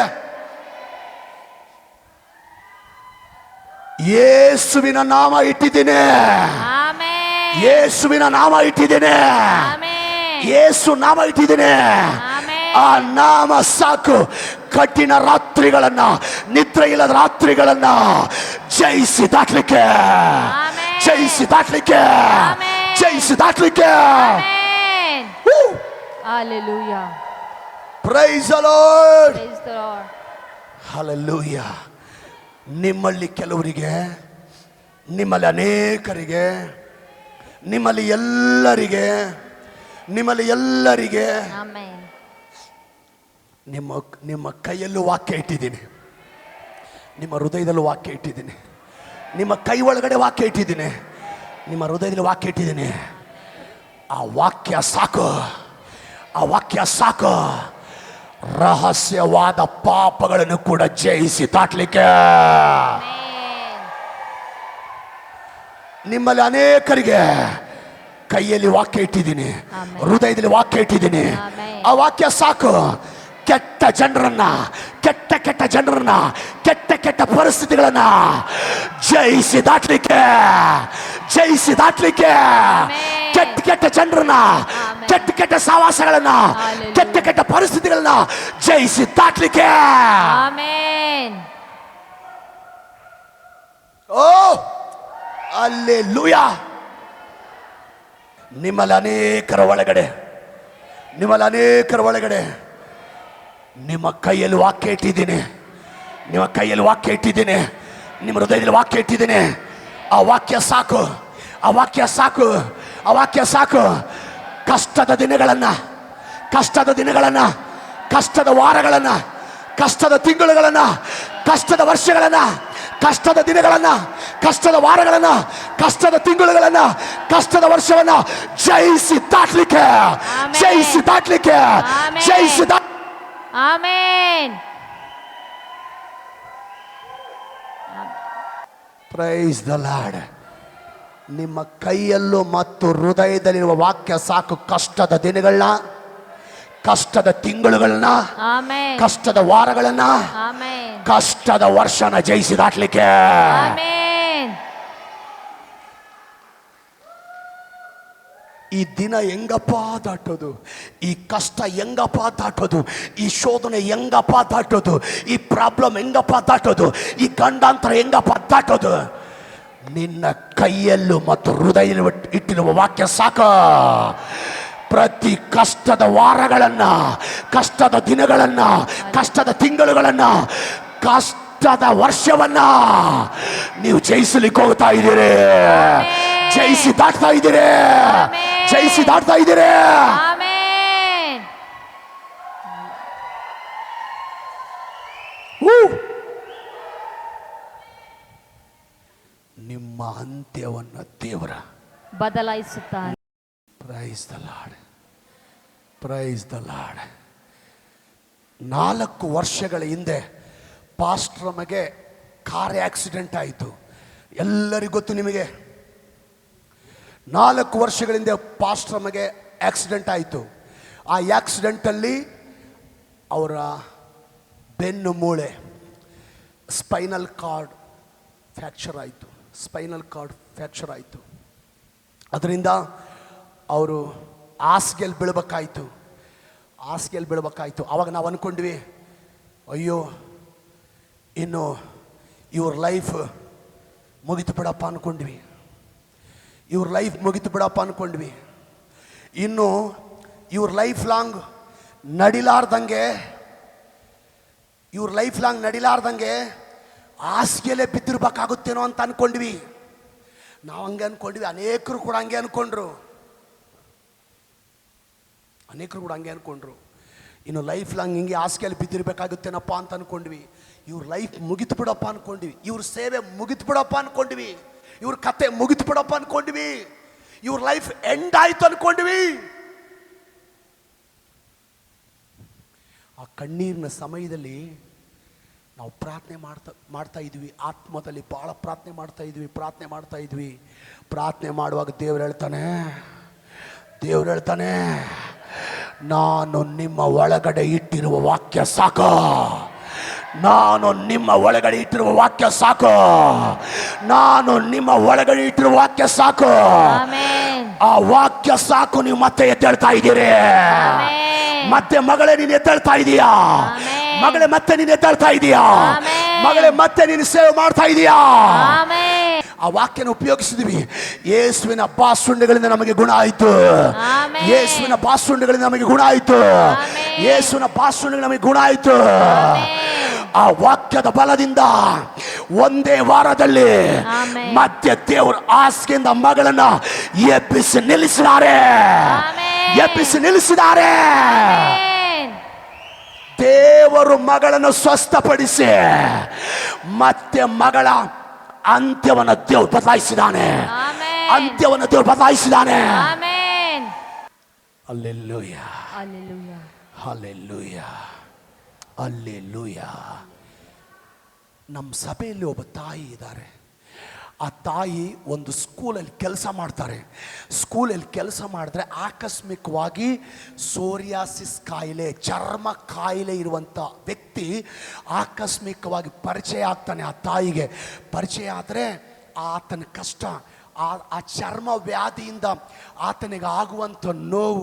ಯೇಸುವಿನ ನಾಮ ಇಟ್ಟಿದ್ದೇನೆ, Amen. ಯೇಸುವಿನ ನಾಮ ಇಟ್ಟಿದ್ದೇನೆ, Amen. ಯೇಸು ನಾಮ ಇಟ್ಟಿದ್ದೇನೆ. Amen. ಆ ನಾಮ ಸಾಕು. ಕಠಿಣ ರಾತ್ರಿಗಳನ್ನ, ನಿದ್ರೆ ಇಲ್ಲದ ರಾತ್ರಿಗಳನ್ನ ಜಯಿಸಿ ದಾಟ್ಲಿಕ್ಕೆ, Amen. ಜಯಿಸಿ ದಾಟ್ಲಿಕ್ಕೆ, Amen. ಜಯಿಸಿ ದಾಟ್ಲಿಕ್ಕೆ. Amen. Hallelujah. Praise the Lord. Praise the Lord. Hallelujah. ನಿಮ್ಮಲ್ಲಿ ಕೆಲವರಿಗೆ, ನಿಮ್ಮಲ್ಲಿ ಅನೇಕರಿಗೆ, ನಿಮ್ಮಲ್ಲಿ ಎಲ್ಲರಿಗೆ, ನಿಮ್ಮಲ್ಲಿ ಎಲ್ಲರಿಗೆ Amen. ನಿಮ್ಮ ನಿಮ್ಮ ಕೈಯಲ್ಲೂ ವಾಕ್ಯ ಇಟ್ಟಿದ್ದೀನಿ, ನಿಮ್ಮ ಹೃದಯದಲ್ಲೂ ವಾಕ್ಯ ಇಟ್ಟಿದ್ದೀನಿ, ನಿಮ್ಮ ಕೈ ಒಳಗಡೆ ವಾಕ್ಯ ಇಟ್ಟಿದ್ದೀನಿ, ನಿಮ್ಮ ಹೃದಯದಲ್ಲಿ ವಾಕ್ಯ ಇಟ್ಟಿದ್ದೀನಿ. ಆ ವಾಕ್ಯ ಸಾಕು, ಆ ವಾಕ್ಯ ಸಾಕು. ರಹಸ್ಯವಾದ ಪಾಪಗಳನ್ನು ಕೂಡ ಜಯಿಸಿ ದಾಟ್ಲಿಕ್ಕೆ. Amen. ನಿಮ್ಮಲ್ಲಿ ಅನೇಕರಿಗೆ ಕೈಯಲ್ಲಿ ವಾಕ್ಯ ಇಟ್ಟಿದ್ದೀನಿ, Amen. ಹೃದಯದಲ್ಲಿ ವಾಕ್ಯ ಇಟ್ಟಿದ್ದೀನಿ. Amen. ಆ ವಾಕ್ಯ ಸಾಕು. ಕೆಟ್ಟ ಜನರನ್ನ, ಕೆಟ್ಟ ಕೆಟ್ಟ ಜನರನ್ನ, ಕೆಟ್ಟ ಕೆಟ್ಟ ಪರಿಸ್ಥಿತಿಗಳನ್ನ ಜಯಿಸಿ ದಾಟ್ಲಿಕ್ಕೆ, ಜಯಿಸಿ ದಾಟ್ಲಿಕ್ಕೆ, ಕೆಟ್ಟ ಕೆಟ್ಟ ಜನರನ್ನ, ಕೆಟ್ಟ ಕೆಟ್ಟ ಸಹವಾಸಗಳನ್ನ, ಕೆಟ್ಟ ಕೆಟ್ಟ ಪರಿಸ್ಥಿತಿಗಳನ್ನ ಜಯಿಸಿ ದಾಟ್ಲಿಕ್ಕೆ. ಆಮೆನ್. ಓ ಹಲ್ಲೆಲೂಯಾ. ನಿಮ್ಮಲ್ಲಿ ಅನೇಕರ ಒಳಗಡೆ, ನಿಮ್ಮಲ್ಲಿ ಅನೇಕರ ಒಳಗಡೆ ನಿಮ್ಮ ಕೈಯಲ್ಲಿ ವಾಕ್ಯ ಇಟ್ಟಿದ್ದೀನಿ, ನಿಮ್ಮ ಕೈಯಲ್ಲಿ ವಾಕ್ಯ ಇಟ್ಟಿದ್ದೀನಿ, ನಿಮ್ಮ ಹೃದಯದಲ್ಲಿ ವಾಕ್ಯ ಇಟ್ಟಿದ್ದೀನಿ. ಆ ವಾಕ್ಯ ಸಾಕು, ಆ ವಾಕ್ಯ ಸಾಕು, ಆ ವಾಕ್ಯ ಸಾಕು. ಕಷ್ಟದ ದಿನಗಳನ್ನ, ಕಷ್ಟದ ದಿನಗಳನ್ನ, ಕಷ್ಟದ ವಾರಗಳನ್ನ, ಕಷ್ಟದ ತಿಂಗಳುಗಳನ್ನ, ಕಷ್ಟದ ವರ್ಷಗಳನ್ನ, ಕಷ್ಟದ ದಿನಗಳನ್ನ, ಕಷ್ಟದ ವಾರಗಳನ್ನ, ಕಷ್ಟದ ತಿಂಗಳುಗಳನ್ನ, ಕಷ್ಟದ ವರ್ಷವನ್ನ ಜಯಿಸಿ ದಾಟ್ಲಿಕ್ಕೆ, ಜಯಿಸಿ ದಾಟ್ಲಿಕ್ಕೆ, ಜಯಿಸಿ ಆಮೆನ್. Price the lord. ನಿಮ್ಮ ಕೈಯಲ್ಲೂ ಮತ್ತು ಹೃದಯದಲ್ಲಿರುವ ವಾಕ್ಯ ಸಾಕು. ಕಷ್ಟದ ದಿನಗಳನ್ನ, ಕಷ್ಟದ ತಿಂಗಳುಗಳನ್ನ, ಕಷ್ಟದ ವಾರಗಳನ್ನ, ಕಷ್ಟದ ವರ್ಷನ ಜಯಿಸಿ ದಾಟ್ಲಿಕ್ಕೆ. ಈ ದಿನ ಹೆಂಗಪ್ಪ ದಾಟೋದು, ಈ ಕಷ್ಟ ಹೆಂಗಪ್ಪ ದಾಟೋದು, ಈ ಶೋಧನೆ ಹೆಂಗಪ್ಪ ದಾಟೋದು, ಈ ಪ್ರಾಬ್ಲಮ್ ಹೆಂಗಪ್ಪ ದಾಟೋದು, ಈ ಗಂಡಾಂತರ ಹೆಂಗಪ್ಪ ದಾಟೋದು? ನಿನ್ನ ಕೈಯಲ್ಲೂ ಮತ್ತು ಹೃದಯ ಇಟ್ಟಿರುವ ವಾಕ್ಯ ಸಾಕ. ಪ್ರತಿ ಕಷ್ಟದ ವಾರಗಳನ್ನ, ಕಷ್ಟದ ದಿನಗಳನ್ನ, ಕಷ್ಟದ ತಿಂಗಳುಗಳನ್ನ, ಕಷ್ಟದ ವರ್ಷವನ್ನ ನೀವು ಜಯಿಸಲಿಕ್ಕೆ ಹೋಗ್ತಾ ಇದ್ದೀರಿ, ಜಯಿಸಿ ದಾಟ್ತಾ ಇದ್ದೀರಿ, ಜಯಿಸಿ ದಾಟ್ತಾ ಇದ್ದೀರಿ. ನಿಮ್ಮ ಅಂತ್ಯವನ್ನು ದೇವರ ಬದಲಾಯಿಸುತ್ತಾನೆ. Praise the Lord, praise the Lord. 4 ವರ್ಷಗಳ ಹಿಂದೆ ಪಾಸ್ಟ್ರಮಗೆ ಕಾರ್ ಆಕ್ಸಿಡೆಂಟ್ ಆಯಿತು. ಎಲ್ಲರಿಗೂ ಗೊತ್ತು ನಿಮಗೆ. 4 ವರ್ಷಗಳಿಂದ ಪಾಸ್ಟ್ರಮಗೆ ಆಕ್ಸಿಡೆಂಟ್ ಆಯಿತು. ಆ ಆಕ್ಸಿಡೆಂಟಲ್ಲಿ ಅವರ ಬೆನ್ನು ಮೂಳೆ, ಸ್ಪೈನಲ್ ಕಾರ್ಡ್ ಫ್ರ್ಯಾಕ್ಚರ್ ಆಯಿತು, ಸ್ಪೈನಲ್ ಕಾರ್ಡ್ ಫ್ರ್ಯಾಕ್ಚರ್ ಆಯಿತು. ಅದರಿಂದ ಅವರು ಹಾಸಿಗೆಯಲ್ಲಿ ಬೀಳ್ಬೇಕಾಯ್ತು, ಹಾಸಿಗೆಯಲ್ಲಿ ಬೀಳ್ಬೇಕಾಯ್ತು. ಆವಾಗ ನಾವು ಅಂದ್ಕೊಂಡ್ವಿ, ಅಯ್ಯೋ ಇನ್ನು ಇವ್ರ ಲೈಫ್ ಮುಗಿತು ಬಿಡಪ್ಪ ಅಂದ್ಕೊಂಡ್ವಿ, ಇವ್ರ ಲೈಫ್ ಮುಗಿತು ಬಿಡಪ್ಪ ಅಂದ್ಕೊಂಡ್ವಿ. ಇನ್ನು ಇವ್ರ ಲೈಫ್ ಲಾಂಗ್ ನಡಿಲಾರ್ದಂಗೆ, ಇವ್ರ ಲೈಫ್ ಲಾಂಗ್ ನಡಿಲಾರ್ದಂಗೆ ಹಾಸಿಗೆಯಲ್ಲೇ ಬಿದ್ದಿರ್ಬೇಕಾಗುತ್ತೇನೋ ಅಂತ ಅಂದ್ಕೊಂಡ್ವಿ. ನಾವು ಹಂಗೆ ಅಂದ್ಕೊಂಡ್ವಿ, ಅನೇಕರು ಕೂಡ ಹಂಗೆ ಅಂದ್ಕೊಂಡ್ರು, ಅನೇಕರು ಕೂಡ ಹಂಗೆ ಅಂದ್ಕೊಂಡ್ರು. ಇನ್ನು ಲೈಫ್ ಲಾಂಗ್ ಹಿಂಗೆ ಹಾಸಿಗೆಯಲ್ಲಿ ಬಿದ್ದಿರ್ಬೇಕಾಗುತ್ತೇನಪ್ಪ ಅಂತ ಅಂದ್ಕೊಂಡ್ವಿ. ಇವ್ರ ಲೈಫ್ ಮುಗಿತು ಬಿಡಪ್ಪ ಅಂದ್ಕೊಂಡ್ವಿ, ಇವ್ರ ಸೇವೆ ಮುಗಿತು ಬಿಡಪ್ಪ ಅಂದ್ಕೊಂಡ್ವಿ, ಇವ್ರ ಕತೆ ಮುಗಿತು ಬಿಡಪ್ಪ ಅಂದ್ಕೊಂಡ್ವಿ, ಇವ್ರ ಲೈಫ್ ಎಂಡ್ ಆಯ್ತು ಅಂದ್ಕೊಂಡ್ವಿ. ಆ ಕಣ್ಣೀರಿನ ಸಮಯದಲ್ಲಿ ನಾವು ಪ್ರಾರ್ಥನೆ ಮಾಡ್ತಾ ಇದ್ವಿ, ಆತ್ಮದಲ್ಲಿ ಭಾಳ ಪ್ರಾರ್ಥನೆ ಮಾಡ್ತಾ ಇದ್ವಿ. ಪ್ರಾರ್ಥನೆ ಮಾಡುವಾಗ ದೇವ್ರು ಹೇಳ್ತಾನೆ, ನಾನು ನಿಮ್ಮ ಒಳಗಡೆ ಇಟ್ಟಿರುವ ವಾಕ್ಯ ಸಾಕು, ನಾನು ನಿಮ್ಮ ಒಳಗಡೆ ಇಟ್ಟಿರುವ ವಾಕ್ಯ ಸಾಕು, ನಾನು ನಿಮ್ಮ ಒಳಗಡೆ ಇಟ್ಟಿರುವ ವಾಕ್ಯ ಸಾಕು. ಆ ವಾಕ್ಯ ಸಾಕು. ನೀವು ಮತ್ತೆ ಎದ್ದೇಳ್ತಾ ಇದ್ದೀರಿ. ಮತ್ತೆ ಮಗಳೇ ನೀನು ಎದ್ದೇಳ್ತಾ ಇದೀಯಾ, ಮಗಳೇ ಮತ್ತೆ ನೀನು ಎದ್ದೇಳ್ತಾ ಇದೀಯಾ, ಮಗಳೇ ಮತ್ತೆ ನೀನು ಸೇವೆ ಮಾಡ್ತಾ ಇದೀಯಾ. ಆ ವಾಕ್ಯನ ಉಪಯೋಗಿಸಿದ್ವಿ. ಯೇಸುವಿನ ಬಾಸುಂಡೆಗಳಿಂದ ನಮಗೆ ಗುಣ ಆಯಿತು, ಯೇಸುವಿನ ಬಾಸುಂಡೆಗಳಿಂದ ನಮಗೆ ಗುಣ ಆಯಿತು, ಯೇಸುವಿನ ಬಾಸುಂಡೆಗಳಿಂದ ನಮಗೆ ಗುಣ ಆಯಿತು. ಆ ವಾಕ್ಯದ ಬಲದಿಂದ ಒಂದೇ ವಾರದಲ್ಲಿ ಮತ್ತೆ ದೇವರು ಹಾಸಿಗೆಯಿಂದ ಮಗಳನ್ನ ಎಬ್ಬಿಸಿ ನಿಲ್ಲಿಸಿದ್ದಾರೆ, ಎಬ್ಬಿಸಿ ನಿಲ್ಲಿಸಿದ್ದಾರೆ. ದೇವರು ಮಗಳನ್ನು ಸ್ವಸ್ಥಪಡಿಸಿ ಮತ್ತೆ ಮಗಳ ಅಂತ್ಯವನ್ನು ದೇವರು ಬದಲಾಯಿಸಿದ್ದಾನೆ, ಅಂತ್ಯವನ್ನು ದೇವರು ಬದಲಾಯಿಸಿದ್ದಾನೆ. Hallelujah, hallelujah, hallelujah. ನಮ್ಮ ಸಭೆಯಲ್ಲಿ ಒಬ್ಬ ತಾಯಿ ಇದ್ದಾರೆ. ಆ ತಾಯಿ ಒಂದು ಸ್ಕೂಲಲ್ಲಿ ಕೆಲಸ ಮಾಡ್ತಾರೆ. ಸ್ಕೂಲಲ್ಲಿ ಕೆಲಸ ಮಾಡಿದ್ರೆ ಆಕಸ್ಮಿಕವಾಗಿ ಸೋರಿಯಾಸಿಸ್ ಕಾಯಿಲೆ, ಚರ್ಮ ಕಾಯಿಲೆ ಇರುವಂಥ ವ್ಯಕ್ತಿ ಆಕಸ್ಮಿಕವಾಗಿ ಪರಿಚಯ ಆಗ್ತಾನೆ. ಆ ತಾಯಿಗೆ ಪರಿಚಯ ಆದರೆ ಆತನ ಕಷ್ಟ, ಆ ಚರ್ಮ ವ್ಯಾಧಿಯಿಂದ ಆತನಿಗೆ ಆಗುವಂಥ ನೋವು,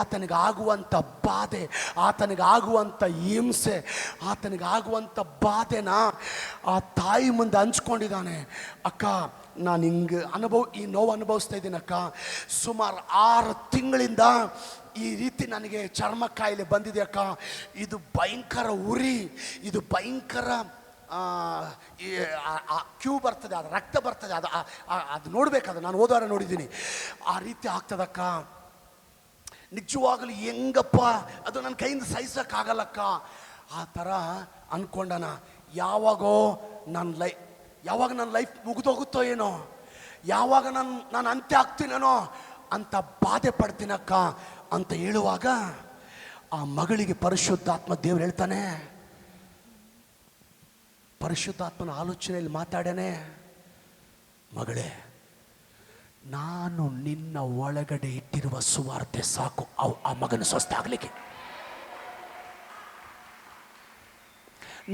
ಆತನಿಗೆ ಆಗುವಂಥ ಬಾಧೆ, ಆತನಿಗೆ ಆಗುವಂಥ ಹಿಂಸೆ, ಆತನಿಗೆ ಆಗುವಂಥ ಬಾಧೆನ ಆ ತಾಯಿ ಮುಂದೆ ಹಂಚ್ಕೊಂಡಿದ್ದಾನೆ. ಅಕ್ಕ, ನಾನು ಹಿಂಗೆ ಈ ನೋವು ಅನುಭವಿಸ್ತಾ ಇದ್ದೀನಿ ಅಕ್ಕ. ಸುಮಾರು 6 ತಿಂಗಳಿಂದ ಈ ರೀತಿ ನನಗೆ ಚರ್ಮ ಕಾಯಿಲೆ ಬಂದಿದೆ ಅಕ್ಕ. ಇದು ಭಯಂಕರ ಉರಿ, ಇದು ಭಯಂಕರ ಕ್ಯೂ ಬರ್ತದೆ, ಅದು ರಕ್ತ ಬರ್ತದೆ, ಅದು ನೋಡ್ಬೇಕಾದ್ರೆ ನಾನು ಹೋದವಾರ ನೋಡಿದ್ದೀನಿ. ಆ ರೀತಿ ಆಗ್ತದಕ್ಕ. ನಿಜವಾಗಲೂ ಹೆಂಗಪ್ಪ, ಅದು ನನ್ನ ಕೈಯಿಂದ ಸಹಿಸೋಕ್ಕಾಗಲ್ಲಕ್ಕ. ಆ ಥರ ಅಂದ್ಕೊಂಡನ. ಯಾವಾಗ ನನ್ನ ಲೈಫ್ ಮುಗಿದೋಗುತ್ತೋ ಏನೋ, ಯಾವಾಗ ನಾನು ಅಂತ್ಯ ಆಗ್ತೀನೇನೋ ಅಂತ ಬಾಧೆ ಪಡ್ತೀನಕ್ಕ ಅಂತ ಹೇಳುವಾಗ ಆ ಮಗಳಿಗೆ ಪರಿಶುದ್ಧಾತ್ಮ ದೇವ್ರು ಹೇಳ್ತಾನೆ, ಪರಿಶುದ್ಧಾತ್ಮನ ಆಲೋಚನೆಯಲ್ಲಿ ಮಾತಾಡನೆ, ಮಗಳೇ, ನಾನು ನಿನ್ನ ಒಳಗಡೆ ಇಟ್ಟಿರುವ ಸುವಾರ್ತೆ ಸಾಕು ಆ ಮಗನ ಸ್ವಸ್ಥ ಆಗಲಿಕ್ಕೆ.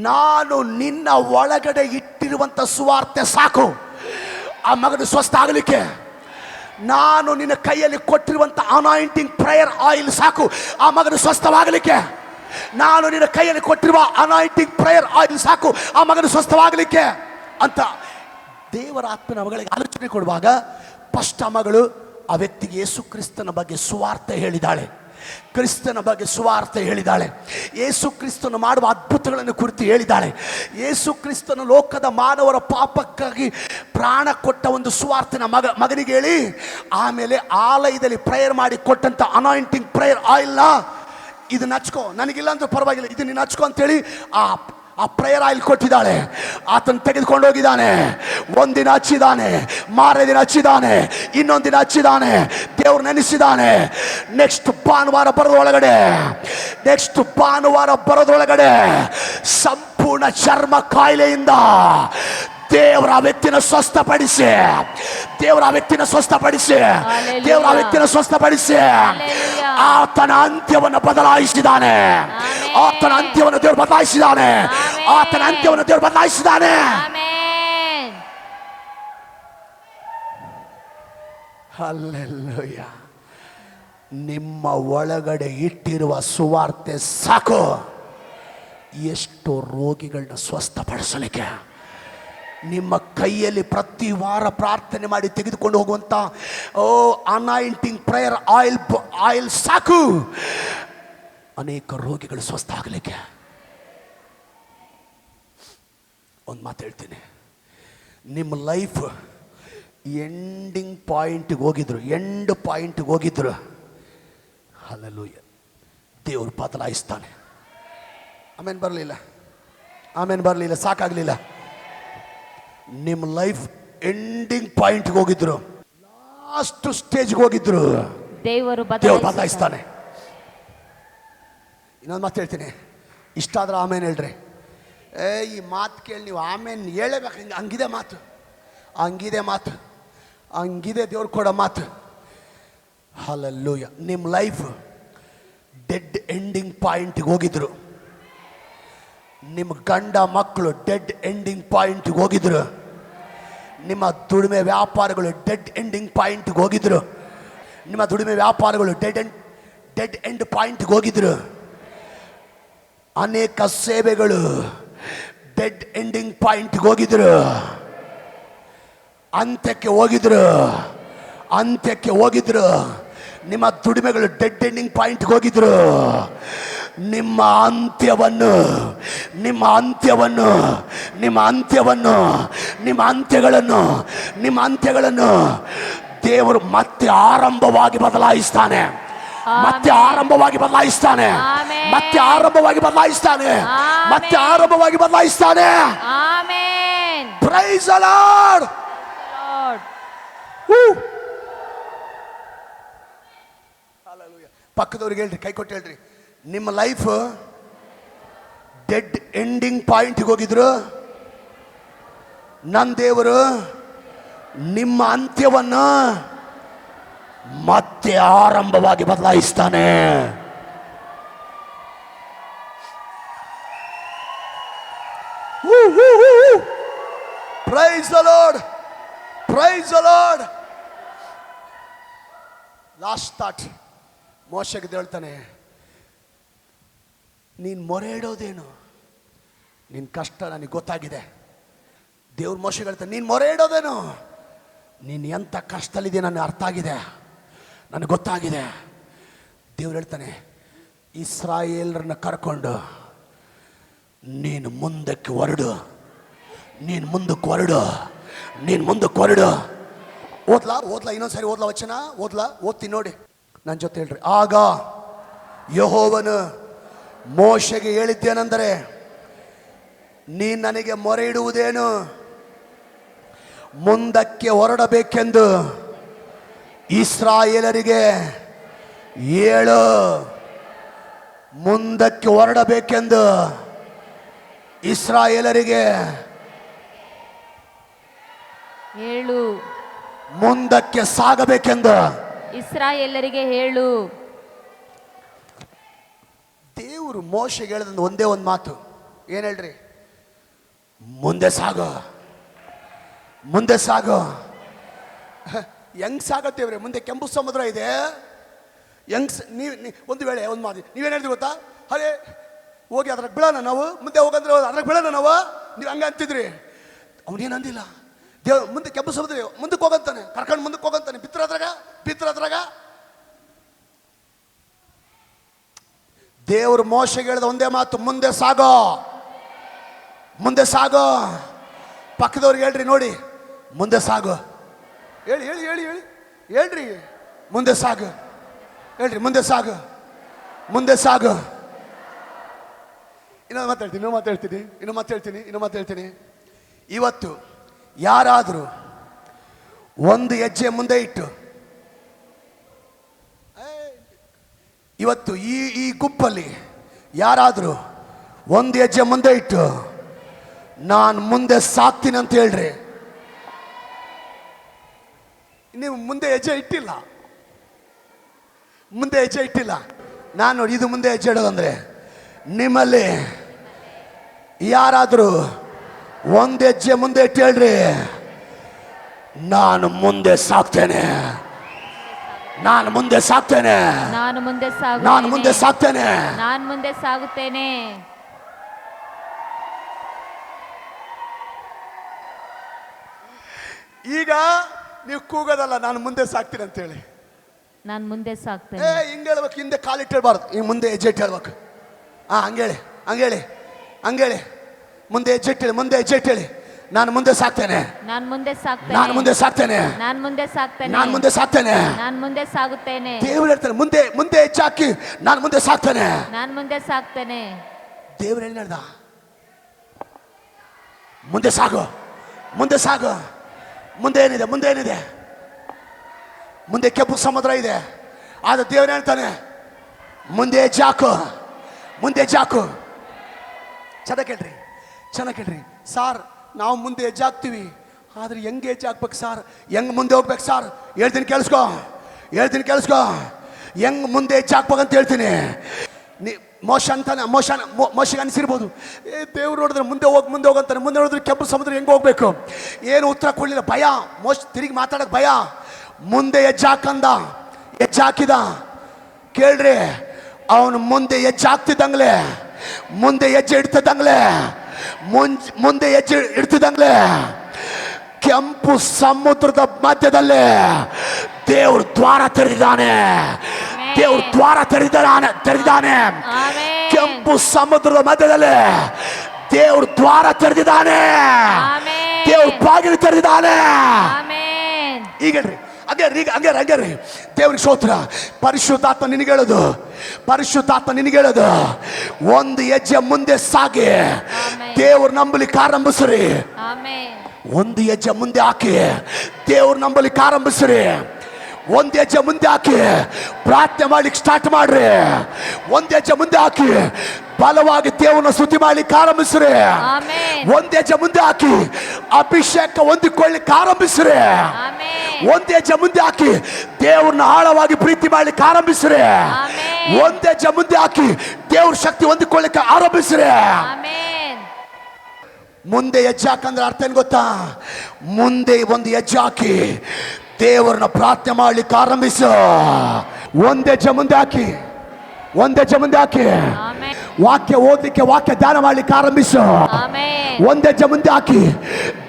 ನಾನು ನಿನ್ನ ಒಳಗಡೆ ಇಟ್ಟಿರುವಂಥ ಸುವಾರ್ತೆ ಸಾಕು ಆ ಮಗನ ಸ್ವಸ್ಥ ಆಗಲಿಕ್ಕೆ. ನಾನು ನಿನ್ನ ಕೈಯಲ್ಲಿ ಕೊಟ್ಟಿರುವಂಥ ಅನಾಯಿಂಟಿಂಗ್ ಪ್ರೇಯರ್ ಆಯಿಲ್ ಸಾಕು ಆ ಮಗನ ಸ್ವಸ್ಥವಾಗಲಿಕ್ಕೆ. ನಾನು ನಿನ್ನ ಕೈಯಲ್ಲಿ ಕೊಟ್ಟಿರುವ ಅನಾಯಿಂಟಿಂಗ್ ಪ್ರೇಯರ್ ಆಯಿಲ್ ಸಾಕು ಆ ಮಗನ ಸ್ವಸ್ಥವಾಗಲಿಕ್ಕೆ ಅಂತ ದೇವರ ಆತ್ಮನ ಮಗಳಿಗೆ ಆಲೋಚನೆ ಕೊಡುವಾಗ ಫಸ್ಟ್ ಆ ಮಗಳು ಆ ವ್ಯಕ್ತಿಗೆ ಯೇಸು ಕ್ರಿಸ್ತನ ಬಗ್ಗೆ ಸುವಾರ್ತೆ ಹೇಳಿದಾಳೆ. ಕ್ರಿಸ್ತನ ಬಗ್ಗೆ ಸುವಾರ್ತೆ ಹೇಳಿದಾಳೆ. ಯೇಸು ಕ್ರಿಸ್ತನು ಮಾಡುವ ಅದ್ಭುತಗಳನ್ನು ಕುರಿತು ಹೇಳಿದಾಳೆ. ಯೇಸು ಕ್ರಿಸ್ತನು ಲೋಕದ ಮಾನವರ ಪಾಪಕ್ಕಾಗಿ ಪ್ರಾಣ ಕೊಟ್ಟ ಒಂದು ಸುವಾರ್ತೆನ ಮಗನಿಗೆ ಹೇಳಿ, ಆಮೇಲೆ ಆಲಯದಲ್ಲಿ ಪ್ರೇಯರ್ ಮಾಡಿ ಕೊಟ್ಟಂತ ಅನಾಯಿಂಟಿಂಗ್ ಪ್ರೇಯರ್ ಆಯಿಲ್ನ ಇದನ್ನ ಹಚ್ಕೋ, ನನಗಿಲ್ಲ ಅಂದ್ರೆ ಪರವಾಗಿಲ್ಲ, ಇದು ನೀನು ಹಚ್ಕೋ ಅಂತೇಳಿ ಆ ಪ್ರೇಯರ್ ಆಯಿಲ್ ಕೊಟ್ಟಿದ್ದಾಳೆ. ಆತನ ತೆಗೆದುಕೊಂಡು ಹೋಗಿದ್ದಾನೆ. ಒಂದಿನ ಹಚ್ಚಿದ್ದಾನೆ, ಮಾರನೇ ದಿನ ಹಚ್ಚಿದ್ದಾನೆ, ಇನ್ನೊಂದು ದಿನ ಹಚ್ಚಿದ್ದಾನೆ, ದೇವ್ರು ನೆನೆಸಿದ್ದಾನೆ. ನೆಕ್ಸ್ಟ್ ಭಾನುವಾರ ಬರೋದ್ರೊಳಗಡೆ ಸಂಪೂರ್ಣ ಚರ್ಮ ಕಾಯಿಲೆಯಿಂದ ದೇವರ ವ್ಯಕ್ತಿನ ಸ್ವಸ್ಥಪಡಿಸಿ ಆತನ ಅಂತ್ಯವನ್ನು ಬದಲಾಯಿಸಿದ್ದಾನೆ. ಆತನ ಅಂತ್ಯವನ್ನು ದೇವರು ಬದಲಾಯಿಸಿದ್ದಾನೆ. ಹಲ್ಲೆಲೂಯಾ. ನಿಮ್ಮ ಒಳಗಡೆ ಇಟ್ಟಿರುವ ಸುವಾರ್ತೆ ಸಾಕು ಎಷ್ಟೋ ರೋಗಿಗಳನ್ನ ಸ್ವಸ್ಥಪಡಿಸಲಿಕ್ಕೆ. ನಿಮ್ಮ ಕೈಯಲ್ಲಿ ಪ್ರತಿ ವಾರ ಪ್ರಾರ್ಥನೆ ಮಾಡಿ ತೆಗೆದುಕೊಂಡು ಹೋಗುವಂಥ ಅನಾಯಿಂಟಿಂಗ್ ಪ್ರೇಯರ್ ಆಯಿಲ್ ಸಾಕು ಅನೇಕ ರೋಗಿಗಳು ಸ್ವಸ್ಥ ಆಗಲಿಕ್ಕೆ. ಒಂದು ಮಾತು ಹೇಳ್ತೀನಿ, ನಿಮ್ಮ ಲೈಫ್ ಎಂಡ್ ಪಾಯಿಂಟ್ಗೆ ಹೋಗಿದ್ರು ಹಲ್ಲೆಲೂಯಾ, ದೇವರು ಬದಲಾಯಿಸ್ತಾನೆ. ಆಮೇಲೆ ಬರಲಿಲ್ಲ, ಸಾಕಾಗಲಿಲ್ಲ. ನಿಮ್ಮ ಲೈಫ್ ಎಂಡಿಂಗ್ ಪಾಯಿಂಟ್ಗೆ ಹೋಗಿದ್ರು, ಲಾಸ್ಟ್ ಸ್ಟೇಜ್ಗೆ ಹೋಗಿದ್ರು, ದೇವರು ಬದಲಾಯಿಸ್ತಾನೆ. ಇನ್ನೊಂದು ಮಾತು ಹೇಳ್ತೀನಿ, ಇಷ್ಟ ಆದ್ರೆ ಆಮೇಲೆ ಹೇಳ್ರಿ. ಈ ಮಾತು ಕೇಳಿ ನೀವು ಆಮೇಲೆ ಹೇಳಬೇಕು. ಹಂಗಿದೆ ಮಾತು, ಹಂಗಿದೆ ದೇವ್ರು ಕೊಡೋ ಮಾತು. ಹಲ್ಲೆಲೂಯಾ. ನಿಮ್ಮ ಲೈಫ್ ಡೆಡ್ ಎಂಡಿಂಗ್ ಪಾಯಿಂಟ್ಗೆ ಹೋಗಿದ್ರು. ನಿಮ್ಮ ಗಂಡ ಮಕ್ಕಳು ಡೆಡ್ ಎಂಡಿಂಗ್ ಪಾಯಿಂಟ್ಗೆ ಹೋಗಿದ್ರು. ನಿಮ್ಮ ದುಡಿಮೆ ವ್ಯಾಪಾರಗಳು ಡೆಡ್ ಎಂಡಿಂಗ್ ಪಾಯಿಂಟ್ಗೆ ಹೋಗಿದ್ರು. ಡೆಡ್ ಎಂಡ್ ಪಾಯಿಂಟ್ಗೆ ಹೋಗಿದ್ರು. ಅನೇಕ ಸೇವೆಗಳು ಡೆಡ್ ಎಂಡಿಂಗ್ ಪಾಯಿಂಟ್ಗೆ ಹೋಗಿದ್ರು. ಅಂತ್ಯಕ್ಕೆ ಹೋಗಿದ್ರು. ನಿಮ್ಮ ದುಡಿಮೆಗಳು ಡೆಡ್ ಎಂಡಿಂಗ್ ಪಾಯಿಂಟ್ಗೆ ಹೋಗಿದ್ರು. ನಿಮ್ಮ ಅಂತ್ಯಗಳನ್ನು ದೇವರು ಮತ್ತೆ ಆರಂಭವಾಗಿ ಬದಲಾಯಿಸ್ತಾನೆ. Praise the Lord. ಪಕ್ಕದವ್ರಿಗೆ ಹೇಳ್ರಿ, ಕೈ ಕೊಟ್ಟು ಹೇಳ್ರಿ, ನಿಮ್ಮ ಲೈಫ್ ಡೆಡ್ ಎಂಡಿಂಗ್ ಪಾಯಿಂಟ್ಗೆ ಹೋಗಿದ್ರು. ನನ್ನ ದೇವರು ನಿಮ್ಮ ಅಂತ್ಯವನ್ನು ಮತ್ತೆ ಆರಂಭವಾಗಿ ಬದಲಾಯಿಸ್ತಾನೆ. Praise the Lord, praise the Lord. Last thought, ಮೋಶೆಗೆ ಹೇಳ್ತಾನೆ, ನೀನು ಮೊರೆ ಇಡೋದೇನು? ನಿನ್ನ ಕಷ್ಟ ನನಗೆ ಗೊತ್ತಾಗಿದೆ. ದೇವ್ರ ಮೋಶೆಗೆ ಹೇಳ್ತಾನೆ, ನೀನು ಮೊರೆ ಇಡೋದೇನು? ನೀನು ಎಂಥ ಕಷ್ಟದಲ್ಲಿದೆ ನನಗೆ ಅರ್ಥ ಆಗಿದೆ, ನನಗೆ ಗೊತ್ತಾಗಿದೆ. ದೇವ್ರು ಹೇಳ್ತಾನೆ, ಇಸ್ರಾಯೇಲರನ್ನ ಕರ್ಕೊಂಡು ನೀನು ಮುಂದಕ್ಕೆ ಹೊರಡು, ನೀನು ಮುಂದಕ್ಕೆ ಹೊರಡು, ನೀನು ಮುಂದಕ್ಕೆ ಹೊರಡು. ಓದ್ಲಾ ಇನ್ನೊಂದ್ಸರಿ ಓದ್ಲಾ ವಚನ ಓದ್ತೀನಿ ನೋಡಿ, ನನ್ನ ಜೊತೆ ಹೇಳ್ರಿ. ಆಗ ಯೆಹೋವನು ಮೋಶೆಗೆ ಹೇಳಿದ್ದೇನೆಂದರೆ, ನೀನು ನನಗೆ ಮೊರೆ ಇಡುವುದೇನು? ಮುಂದಕ್ಕೆ ಹೊರಡಬೇಕೆಂದು ಇಸ್ರಾಯೇಲರಿಗೆ ಹೇಳು. ಮುಂದಕ್ಕೆ ಹೊರಡಬೇಕೆಂದು ಇಸ್ರಾಯೇಲರಿಗೆ ಹೇಳು. ಮುಂದಕ್ಕೆ ಸಾಗಬೇಕೆಂದು ಇಸ್ರಾಯೇಲರಿಗೆ ಹೇಳು. ದೇವರು ಮೋಶೆಗೆ ಹೇಳಿದ ಒಂದೇ ಒಂದು ಮಾತು, ಏನು ಹೇಳ್ರಿ? ಮುಂದೆ ಸಾಗು, ಮುಂದೆ ಸಾಗು. ಹೆಂಗ್ ಸಾಗತ್ತೇವ್ರಿ? ಮುಂದೆ ಕೆಂಪು ಸಮುದ್ರ ಇದೆ. ಹೆಂಗ್ ಒಂದು ವೇಳೆ ಒಂದು ಮಾತು ನೀವೇನು ಹೇಳ್ತೀವಿ ಗೊತ್ತಾ? ಅದೇ ಹೋಗಿ ಅದ್ರಾಗ ಬೀಳೋಣ ನಾವು, ಮುಂದೆ ಹೋಗಂದ್ರೆ ಅದ್ರಾಗ ಬೀಳೋಣ ನಾವು, ನೀವು ಹಂಗೆ ಅಂತಿದ್ರಿ. ಅವನೇನು ಅಂದಿಲ್ಲ. ದೇವ್ ಮುಂದೆ ಕೆಂಪು ಸಮುದ್ರ ಮುಂದಕ್ಕೆ ಹೋಗಂತಾನೆ, ಕರ್ಕೊಂಡು ಮುಂದಕ್ಕೆ ಹೋಗಂತಾನೆ. ಬಿತ್ತರದ್ರಾಗ ದೇವ್ರು ಮೋಶೆಗೆ ಹೇಳಿದ ಒಂದೇ ಮಾತು, ಮುಂದೆ ಸಾಗೋ, ಮುಂದೆ ಸಾಗೋ. ಪಕ್ಕದವ್ರಿಗೆ ಹೇಳ್ರಿ ನೋಡಿ, ಮುಂದೆ ಸಾಗು. ಹೇಳಿ ಹೇಳಿ ಹೇಳಿ ಹೇಳಿ ಹೇಳ್ರಿ, ಮುಂದೆ ಸಾಗು. ಹೇಳ್ರಿ, ಮುಂದೆ ಸಾಗು, ಮುಂದೆ ಸಾಗು. ಇನ್ನೂ ಮಾತಾಡ್ತೀನಿ. ಇವತ್ತು ಯಾರಾದರೂ ಒಂದು ಹೆಜ್ಜೆ ಮುಂದೆ ಇಟ್ಟು, ಇವತ್ತು ಈ ಗುಂಪಲ್ಲಿ ಯಾರಾದರೂ ಒಂದು ಹೆಜ್ಜೆ ಮುಂದೆ ಇಟ್ಟು ನಾನು ಮುಂದೆ ಸಾಕ್ತೀನಿ ಅಂತ ಹೇಳ್ರಿ. ನೀವು ಮುಂದೆ ಹೆಜ್ಜೆ ಇಟ್ಟಿಲ್ಲ, ನಾನು ನೋಡಿ ಇದು ಮುಂದೆ ಹೆಜ್ಜೆ ಇಡೋದಂದ್ರೆ, ನಿಮ್ಮಲ್ಲಿ ಯಾರಾದರೂ ಒಂದು ಹೆಜ್ಜೆ ಮುಂದೆ ಇಟ್ಟು ಹೇಳ್ರಿ, ನಾನು ಮುಂದೆ ಸಾಕ್ತೇನೆ, ನಾನು ಮುಂದೆ ಸಾಕ್ತೇನೆ, ನಾನು ಮುಂದೆ ಸಾಕ್ತೇನೆ. ನಾನು ಮುಂದೆ ಸಾಗುತ್ತೇನೆ. ಈಗ ನೀವು ಕೂಗೋದಲ್ಲ, ನಾನು ಮುಂದೆ ಸಾಕ್ತೀನಿ ಅಂತೇಳಿ. ನಾನು ಮುಂದೆ ಸಾಕ್ತೇನೆ. ಹಿಂಗೆ ಹೇಳ್ಬೇಕು, ಹಿಂದೆ ಕಾಲಿಟ್ಟು ಹೇಳ್ಬಾರ್ದು, ಈಗ ಮುಂದೆ ಹೆಜ್ಜೆ ಇಟ್ಟು ಹೇಳ್ಬೇಕು. ಹಂಗೇಳಿ ಮುಂದೆ ಹೆಜ್ಜೆ ಇಟ್ಟೇಳಿ, ನಾನು ಮುಂದೆ ಸಾಕ್ತೇನೆ, ನಾನು ಮುಂದೆ ಸಾಕ್ತೇನೆ, ನಾನು ಮುಂದೆ ಸಾಕ್ತೇನೆ, ನಾನು ಮುಂದೆ ಸಾಕ್ತೇನೆ, ನಾನು ಮುಂದೆ ಸಾಕ್ತೇನೆ, ನಾನು ಮುಂದೆ ಸಾಗುತ್ತೇನೆ. ದೇವ್ರು ಹೇಳ್ತಾನೆ, ಮುಂದೆ ಹೆಜ್ಜೆ ಹಾಕಿ ನಾನು ಮುಂದೆ ಸಾಕ್ತೇನೆ, ನಾನು ಮುಂದೆ ಸಾಕ್ತೇನೆ. ದೇವ್ರು ಹೇಳಿ ಹೇಳ್ದ, ಮುಂದೆ ಸಾಗು, ಮುಂದೆ ಏನಿದೆ? ಮುಂದೆ ಕೆಂಪು ಸಮುದ್ರ ಇದೆ. ಆದ್ರೆ ದೇವ್ರು ಹೇಳ್ತಾನೆ, ಮುಂದೆ ಹೆಜ್ಜೆ ಹಾಕು. ಚೆನ್ನಾಗಿ ಕೇಳ್ರಿ ಸಾರ್, ನಾವು ಮುಂದೆ ಹೆಜ್ಜೆ ಹಾಕ್ತೀವಿ, ಆದ್ರೆ ಹೆಂಗೆ ಹೆಜ್ಜೆ ಹಾಕ್ಬೇಕು ಸಾರ್? ಹೆಂಗ್ ಮುಂದೆ ಹೋಗ್ಬೇಕು ಸಾರ್? ಹೇಳ್ತೀನಿ ಕೇಳಿಸ್ಕೊ. ಹೆಂಗ್ ಮುಂದೆ ಹೆಜ್ಜೆ ಹಾಕ್ಬೇಕಂತ ಹೇಳ್ತೀನಿ. ಮೋಶೆಗೆ ಅನಿಸಿರ್ಬೋದು, ದೇವ್ರು ನೋಡಿದ್ರೆ ಮುಂದೆ ಹೋಗಂತಾನೆ, ಮುಂದೆ ನೋಡಿದ್ರೆ ಕೆಂಪು ಸಮುದ್ರ ಹೆಂಗೆ ಹೋಗ್ಬೇಕು? ಏನು ಉತ್ತರ ಕೊಡಲಿಲ್ಲ, ಭಯ. ತಿರುಗಿ ಮಾತಾಡೋಕೆ ಭಯ. ಮುಂದೆ ಹೆಜ್ಜೆ ಹಾಕಿದ. ಕೇಳ್ರಿ, ಅವನು ಮುಂದೆ ಹೆಜ್ಜೆ ಹಾಕ್ತಿದ್ದಂಗ್ಲೆ, ಮುಂದೆ ಹೆಜ್ಜೆ ಇಡ್ತಿದ್ದಂಗ್ಲೆ ಕೆಂಪು ಸಮುದ್ರದ ಮಧ್ಯದಲ್ಲಿ ದೇವ್ರು ದ್ವಾರ ತೆರೆದಿದ್ದಾನೆ. ಕೆಂಪು ಸಮುದ್ರದ ಮಧ್ಯದಲ್ಲಿ ದೇವ್ರು ದ್ವಾರ ತೆರೆದಿದ್ದಾನೆ. ದೇವ್ರು ಬಾಗಿಲು ತೆರೆದಿದ್ದಾನೆ. ಈಗ ಹಂಗೆ ದೇವ್ರಿಗೆ ಸ್ತೋತ್ರ. ಪರಿಶುದ್ಧಾತ್ಮ ನಿನಗೇಳೋದು, ಒಂದು ಹೆಜ್ಜೆ ಮುಂದೆ ಸಾಗಿ ದೇವ್ರು ನಂಬಲಿಕ್ಕೆ ಆರಂಭಿಸ್ರಿ. ಒಂದು ಹೆಜ್ಜೆ ಮುಂದೆ ಹಾಕಿ ದೇವ್ರು ನಂಬಲಿಕ್ಕೆ ಆರಂಭಿಸ್ರಿ. ಒಂದ್ ಹೆಜ್ಜೆ ಮುಂದೆ ಹಾಕಿ ಪ್ರಾರ್ಥನೆ ಮಾಡ್ಲಿಕ್ಕೆ ಸ್ಟಾರ್ಟ್ ಮಾಡ್ರಿ. ಒಂದ್ ಹೆಜ್ಜೆ ಮುಂದೆ ಹಾಕಿ ಬಲವಾಗಿ ದೇವರನ್ನ ಸ್ತುತಿ ಮಾಡ್ಲಿಕ್ಕೆ ಆರಂಭಿಸ್ರಿ. ಆಮೆನ್. ಒಂದ್ ಹೆಜ್ಜೆ ಮುಂದೆ ಹಾಕಿ ಅಭಿಷೇಕ ಹೊಂದಿಕೊಳ್ಳಿಕ್ಕೆ ಆರಂಭಿಸ್ರಿ. ಆಮೆನ್. ಒಂದ್ ಹೆಜ್ಜೆ ಮುಂದೆ ಹಾಕಿ ದೇವ್ರನ್ನ ಆಳವಾಗಿ ಪ್ರೀತಿ ಮಾಡ್ಲಿಕ್ಕೆ ಆರಂಭಿಸ್ರಿ. ಆಮೆನ್. ಒಂದ್ ಹೆಜ್ಜೆ ಮುಂದೆ ಹಾಕಿ ದೇವ್ರ ಶಕ್ತಿ ಹೊಂದಿಕೊಳ್ಳಿಕ್ಕೆ ಆರಂಭಿಸ್ರಿ. ಆಮೆನ್. ಮುಂದೆ ಹೆಜ್ಜೆ ಹಾಕಂದ್ರೆ ಅರ್ಥ ಏನ್ ಗೊತ್ತಾ? ಮುಂದೆ ಒಂದು ಹೆಜ್ಜೆ ಹಾಕಿ ದೇವರನ್ನ ಪ್ರಾರ್ಥನೆ ಮಾಡ್ಲಿಕ್ಕೆ ಆರಂಭಿಸು. ಒಂದ್ ಹೆಜ್ಜೆ ಮುಂದೆ ಹಾಕಿ, ಒಂದ್ ಹೆಜ್ಜೆ ಮುಂದೆ ಹಾಕಿ ಆಮೆನ್. ವಾಕ್ಯ ಓದಲಿಕ್ಕೆ, ವಾಕ್ಯ ಧ್ಯಾನ ಮಾಡ್ಲಿಕ್ಕೆ ಆರಂಭಿಸು. ಆಮೆನ್. ಒಂದ್ ಹೆಜ್ಜೆ ಮುಂದೆ ಹಾಕಿ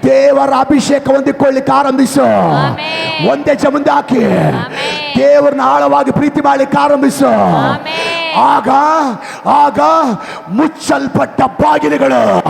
ದೇವರ ಅಭಿಷೇಕ ಹೊಂದಿಕೊಳ್ಳಿಕ್ಕೆ ಆರಂಭಿಸು. ಆಮೆನ್. ಒಂದ್ ಹೆಜ್ಜೆ ಮುಂದೆ ಹಾಕಿ ಆಮೆನ್. ದೇವರನ್ನ ಆಳವಾಗಿ ಪ್ರೀತಿ ಮಾಡ್ಲಿಕ್ಕೆ ಆರಂಭಿಸು. ಆಮೆನ್. ಆಗ ಆಗ ಮುಚ್ಚಲ್ಪಟ್ಟ ಬಾಗಿಲುಗಳು,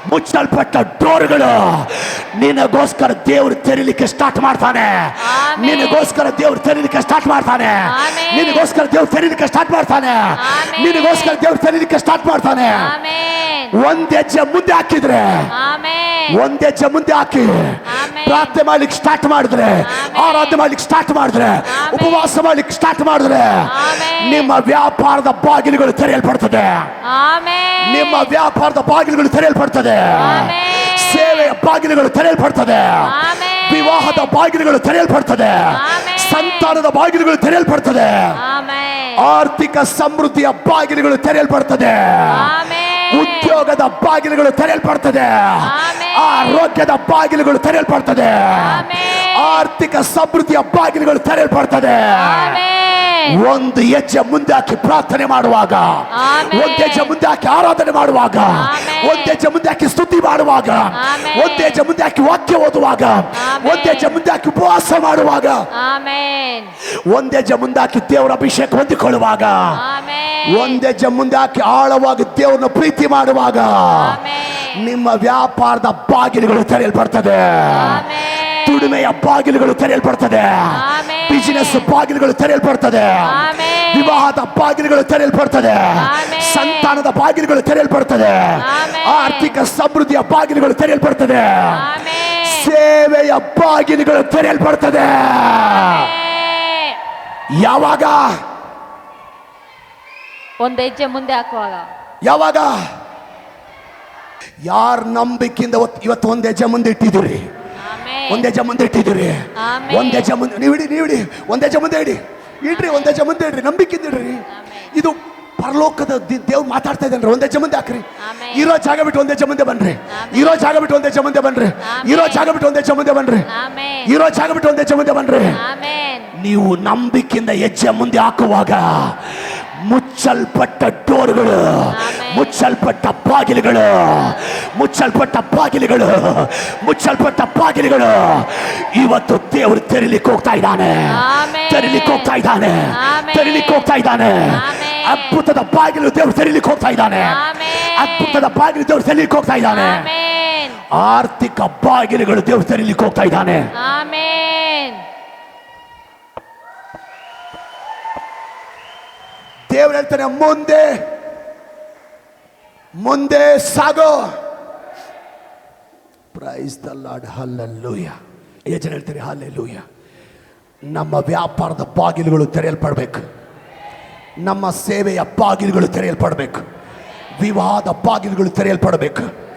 ಮುಚ್ಚಲ್ಪಟ್ಟ ಡೋರ್ಗಳು ನಿನಗೋಸ್ಕರ ದೇವರು ತೆರೀಲಿಕ್ಕೆ ಸ್ಟಾರ್ಟ್ ಮಾಡ್ತಾನೆ. ಆಮೆನ್. ನಿನಗೋಸ್ಕರ ದೇವರು ತೆರೀಲಿಕ್ಕೆ ಸ್ಟಾರ್ಟ್ ಮಾಡ್ತಾನೆ. ಆಮೆನ್. ನಿನಗೋಸ್ಕರ ದೇವರು ತೆರೀಲಿಕ್ಕೆ ಸ್ಟಾರ್ಟ್ ಮಾಡ್ತಾನೆ. ಆಮೆನ್. ನಿನಗೋಸ್ಕರ ದೇವರು ತೆರೀಲಿಕ್ಕೆ ಸ್ಟಾರ್ಟ್ ಮಾಡ್ತಾನೆ. ಆಮೆನ್. ಒಂದ್ ಹೆಜ್ಜೆ ಮುಂದೆ ಹಾಕಿದ್ರೆ, ಆಮೆನ್. ಒಂದ್ ಹೆಜ್ಜೆ ಮುಂದೆ ಹಾಕಿ ಆಮೆನ್. ಪ್ರಾರ್ಥನೆ ಮಾಡ್ಲಿಕ್ಕೆ ಸ್ಟಾರ್ಟ್ ಮಾಡಿದ್ರೆ, ಆಮೆನ್. ಆರಾಧನೆ ಮಾಡ್ಲಿಕ್ಕೆ ಸ್ಟಾರ್ಟ್ ಮಾಡಿದ್ರೆ, ಆಮೆನ್. ಉಪವಾಸ ಮಾಡ್ಲಿಕ್ಕೆ ಸ್ಟಾರ್ಟ್ ಮಾಡಿದ್ರೆ ಆಮೆನ್. ನಿಮ್ಮ ವ್ಯಾಪಾರದ ಬಾಗಿಲುಗಳು ತೆರೆಯಲ್ಪಡ್ತದೆ. ಆಮೆನ್. ನಿಮ್ಮ ವ್ಯಾಪಾರದ ಬಾಗಿಲುಗಳು ತೆರೆಯಲ್ಪಡ್ತದೆ. ಆಮೆನ್. ಸೇವೆಯ ಬಾಗಿಲುಗಳು ತೆರೆಯಲ್ಪಡ್ತದೆ. ಆಮೆನ್. ವಿವಾಹದ ಬಾಗಿಲುಗಳು ತೆರೆಯಲ್ಪಡ್ತದೆ. ಆಮೆನ್. ಸಂತಾನದ ಬಾಗಿಲುಗಳು ತೆರೆಯಲ್ಪಡ್ತದೆ. ಆಮೆನ್. ಆರ್ಥಿಕ ಸಮೃದ್ಧಿಯ ಬಾಗಿಲುಗಳು ತೆರೆಯಲ್ಪಡ್ತದೆ. ಆಮೆನ್. ಉದ್ಯೋಗದ ಬಾಗಿಲುಗಳು ತೆರೆಯಲ್ಪಡ್ತದೆ. ಆಮೆನ್. ಆರೋಗ್ಯದ ಬಾಗಿಲುಗಳು ತೆರೆಯಲ್ಪಡ್ತದೆ. ಆಮೆನ್. ಆರ್ಥಿಕ ಸಮೃದ್ಧಿಯ ಬಾಗಿಲುಗಳು ತೆರೆಯಲ್ಪಡ್ತದೆ. ಆಮೆನ್. ಒಂದು ಹೆಜ್ಜೆ ಮುಂದೆ ಹಾಕಿ ಪ್ರಾರ್ಥನೆ ಮಾಡುವಾಗ, ಆಮೆನ್. ಒಂದು ಹೆಜ್ಜೆ ಮುಂದೆ ಹಾಕಿ ಆರಾಧನೆ ಮಾಡುವಾಗ, ಆಮೆನ್. ಒಂದು ಹೆಜ್ಜೆ ಮುಂದೆ ಹಾಕಿ ಸ್ತುತಿ ಮಾಡುವಾಗ, ಆಮೆನ್. ಒಂದು ಹೆಜ್ಜೆ ಮುಂದೆ ಹಾಕಿ ವಾಕ್ಯ ಓದುವಾಗ, ಆಮೆನ್. ಒಂದು ಹೆಜ್ಜೆ ಮುಂದೆ ಹಾಕಿ ಉಪವಾಸ ಮಾಡುವಾಗ, ಆಮೆನ್. ಒಂದು ಹೆಜ್ಜೆ ಮುಂದೆ ಹಾಕಿ ದೇವರ ಅಭಿಷೇಕ ಹೊಂದಿಕೊಳ್ಳುವಾಗ, ಆಮೆನ್. ಒಂದು ಹೆಜ್ಜೆ ಮುಂದೆ ಹಾಕಿ ಆಳವಾಗಿ ದೇವರನ್ನ ಪ್ರೀತಿ ಮಾಡುವಾಗ ಆಮೆನ್. ನಿಮ್ಮ ವ್ಯಾಪಾರದ ಬಾಗಿಲುಗಳು ತೆರೆಯಲ್ಪಡ್ತದೆ. ಆಮೆನ್. ದುಡಿಮೆಯ ಬಾಗಿಲುಗಳು ತೆರೆಯಲ್ಪಡ್ತದೆ. ಆಮೆನ್. ಬಿಸಿನೆಸ್ ಬಾಗಿಲುಗಳು ತೆರೆಯಲ್ಪಡ್ತದೆ. ಆಮೆನ್. ವಿವಾಹದ ಬಾಗಿಲುಗಳು ತೆರೆಯಲ್ಪಡ್ತದೆ. ಆಮೆನ್. ಸಂತಾನದ ಬಾಗಿಲುಗಳು ತೆರೆಯಲ್ಪಡ್ತದೆ. ಆಮೆನ್. ಆರ್ಥಿಕ ಸಮೃದ್ಧಿಯ ಬಾಗಿಲುಗಳು ತೆರೆಯಲ್ಪಡ್ತದೆ. ಆಮೆನ್. ಸೇವೆಯ ಬಾಗಿಲುಗಳು ತೆರೆಯಲ್ಪಡ್ತದೆ. ಆಮೆನ್. ಯಾವಾಗ? ಒಂದು ಹೆಜ್ಜೆ ಮುಂದೆ ಹಾಕುವಾಗ. ಯಾವಾಗ? ಯಾರ ನಂಬಿಕೆಯಿಂದ ಇವತ್ತು ಒಂದು ಹೆಜ್ಜೆ ಮುಂದೆ ಇಟ್ಟಿದ್ದೀರಿ? ಆಮೆನ್. ಒಂದ್ ಹೆಜ್ಜೆ ಮುಂದೆ ಇಟ್ಟಿದ್ದೀರಿ. ಆಮೆನ್. ಒಂದ್ ಹೆಜ್ಜೆ ಮುಂದೆ ನೀವು ಇಡಿ. ಒಂದ್ ಹೆಜ್ಜೆ ಮುಂದೆ ಇಡ್ರಿ. ಒಂದ್ ಹೆಜ್ಜೆ ಮುಂದೆ ಇಡ್ರಿ. ನಂಬಿಕೆಯಿಂದ ಇಡ್ರಿ. ಇದು ಪರಲೋಕದ ದೇವ್ರು ಮಾತಾಡ್ತಾ ಇದ್ದಾನೆ. ಒಂದ್ ಹೆಜ್ಜೆ ಮುಂದೆ ಹಾಕ್ರಿ. ಆಮೆನ್. ಇರೋ ಜಾಗ ಬಿಟ್ಟು ಒಂದ್ ಹೆಜ್ಜೆ ಮುಂದೆ ಬನ್ರಿ. ಆಮೆನ್. ಇರೋ ಜಾಗ ಬಿಟ್ಟು ಒಂದ್ ಹೆಜ್ಜೆ ಮುಂದೆ ಬನ್ರಿ. ಆಮೆನ್. ಇರೋ ಜಾಗ ಬಿಟ್ಟು ಒಂದ್ ಹೆಜ್ಜೆ ಮುಂದೆ ಬನ್ರಿ. ಆಮೆನ್. ಇರೋ ಜಾಗ ಬಿಟ್ಟು ಒಂದ್ ಹೆಜ್ಜೆ ಮುಂದೆ ಬನ್ರಿ. ಆಮೆನ್. ನೀವು ನಂಬಿಕೆಯಿಂದ ಹೆಜ್ಜೆ ಮುಂದೆ ಹಾಕುವಾಗ ಮುಚ್ಚಲ್ಪಟ್ಟ ಡೋರ್ಗಳು, ಆಮೆನ್. ಮುಚ್ಚಲ್ಪಟ್ಟ ಬಾಗಿಲುಗಳು, ಮುಚ್ಚಲ್ಪಟ್ಟ ಬಾಗಿಲುಗಳು, ಮುಚ್ಚಲ್ಪಟ್ಟ ಬಾಗಿಲುಗಳು ಇವತ್ತು ದೇವರು ತೆರಿಲಿಕ್ಕೆ ಹೋಗ್ತಾ ಇದ್ದಾನೆ. ಆಮೆನ್. ತೆರಿಲಿಕ್ಕೆ ಹೋಗ್ತಾ ಇದ್ದಾನೆ. ಆಮೆನ್. ತೆರಿಲಿಕ್ಕೆ ಹೋಗ್ತಾ ಇದ್ದಾನೆ. ಆಮೆನ್. ಅದ್ಭುತದ ಬಾಗಿಲು ದೇವರು ತೆರಿಲಿಕ್ಕೆ ಹೋಗ್ತಾ ಇದ್ದಾನೆ. ಆಮೆನ್. ಅದ್ಭುತದ ಬಾಗಿಲು ದೇವರು ತೆರಿಲಿಕ್ಕೆ ಹೋಗ್ತಾ ಇದ್ದಾನೆ. ಆಮೆನ್. ಆರ್ಥಿಕ ಬಾಗಿಲುಗಳು ದೇವರು ತೆರಿಲಿಕ್ಕೆ ಹೋಗ್ತಾ ಇದ್ದಾನೆ. ಆಮೆನ್. ದೇವರು ಹೇಳ್ತಾನೆ, ಮುಂದೆ ಮುಂದೆ ಸಾಗೋ. Praise the Lord. ಹಲ್ಲೆಲೂಯಾ. ಯಜನ ಹೇಳ್ತಾರೆ ಹಲ್ಲೆಲೂಯಾ. ನಮ್ಮ ವ್ಯಾಪಾರದ ಬಾಗಿಲುಗಳು ತೆರೆಯಲ್ಪಡಬೇಕು. ನಮ್ಮ ಸೇವೆಯ ಬಾಗಿಲುಗಳು ತೆರೆಯಲ್ಪಡಬೇಕು. ವಿವಾಹದ ಬಾಗಿಲುಗಳು ತೆರೆಯಲ್ಪಡಬೇಕು.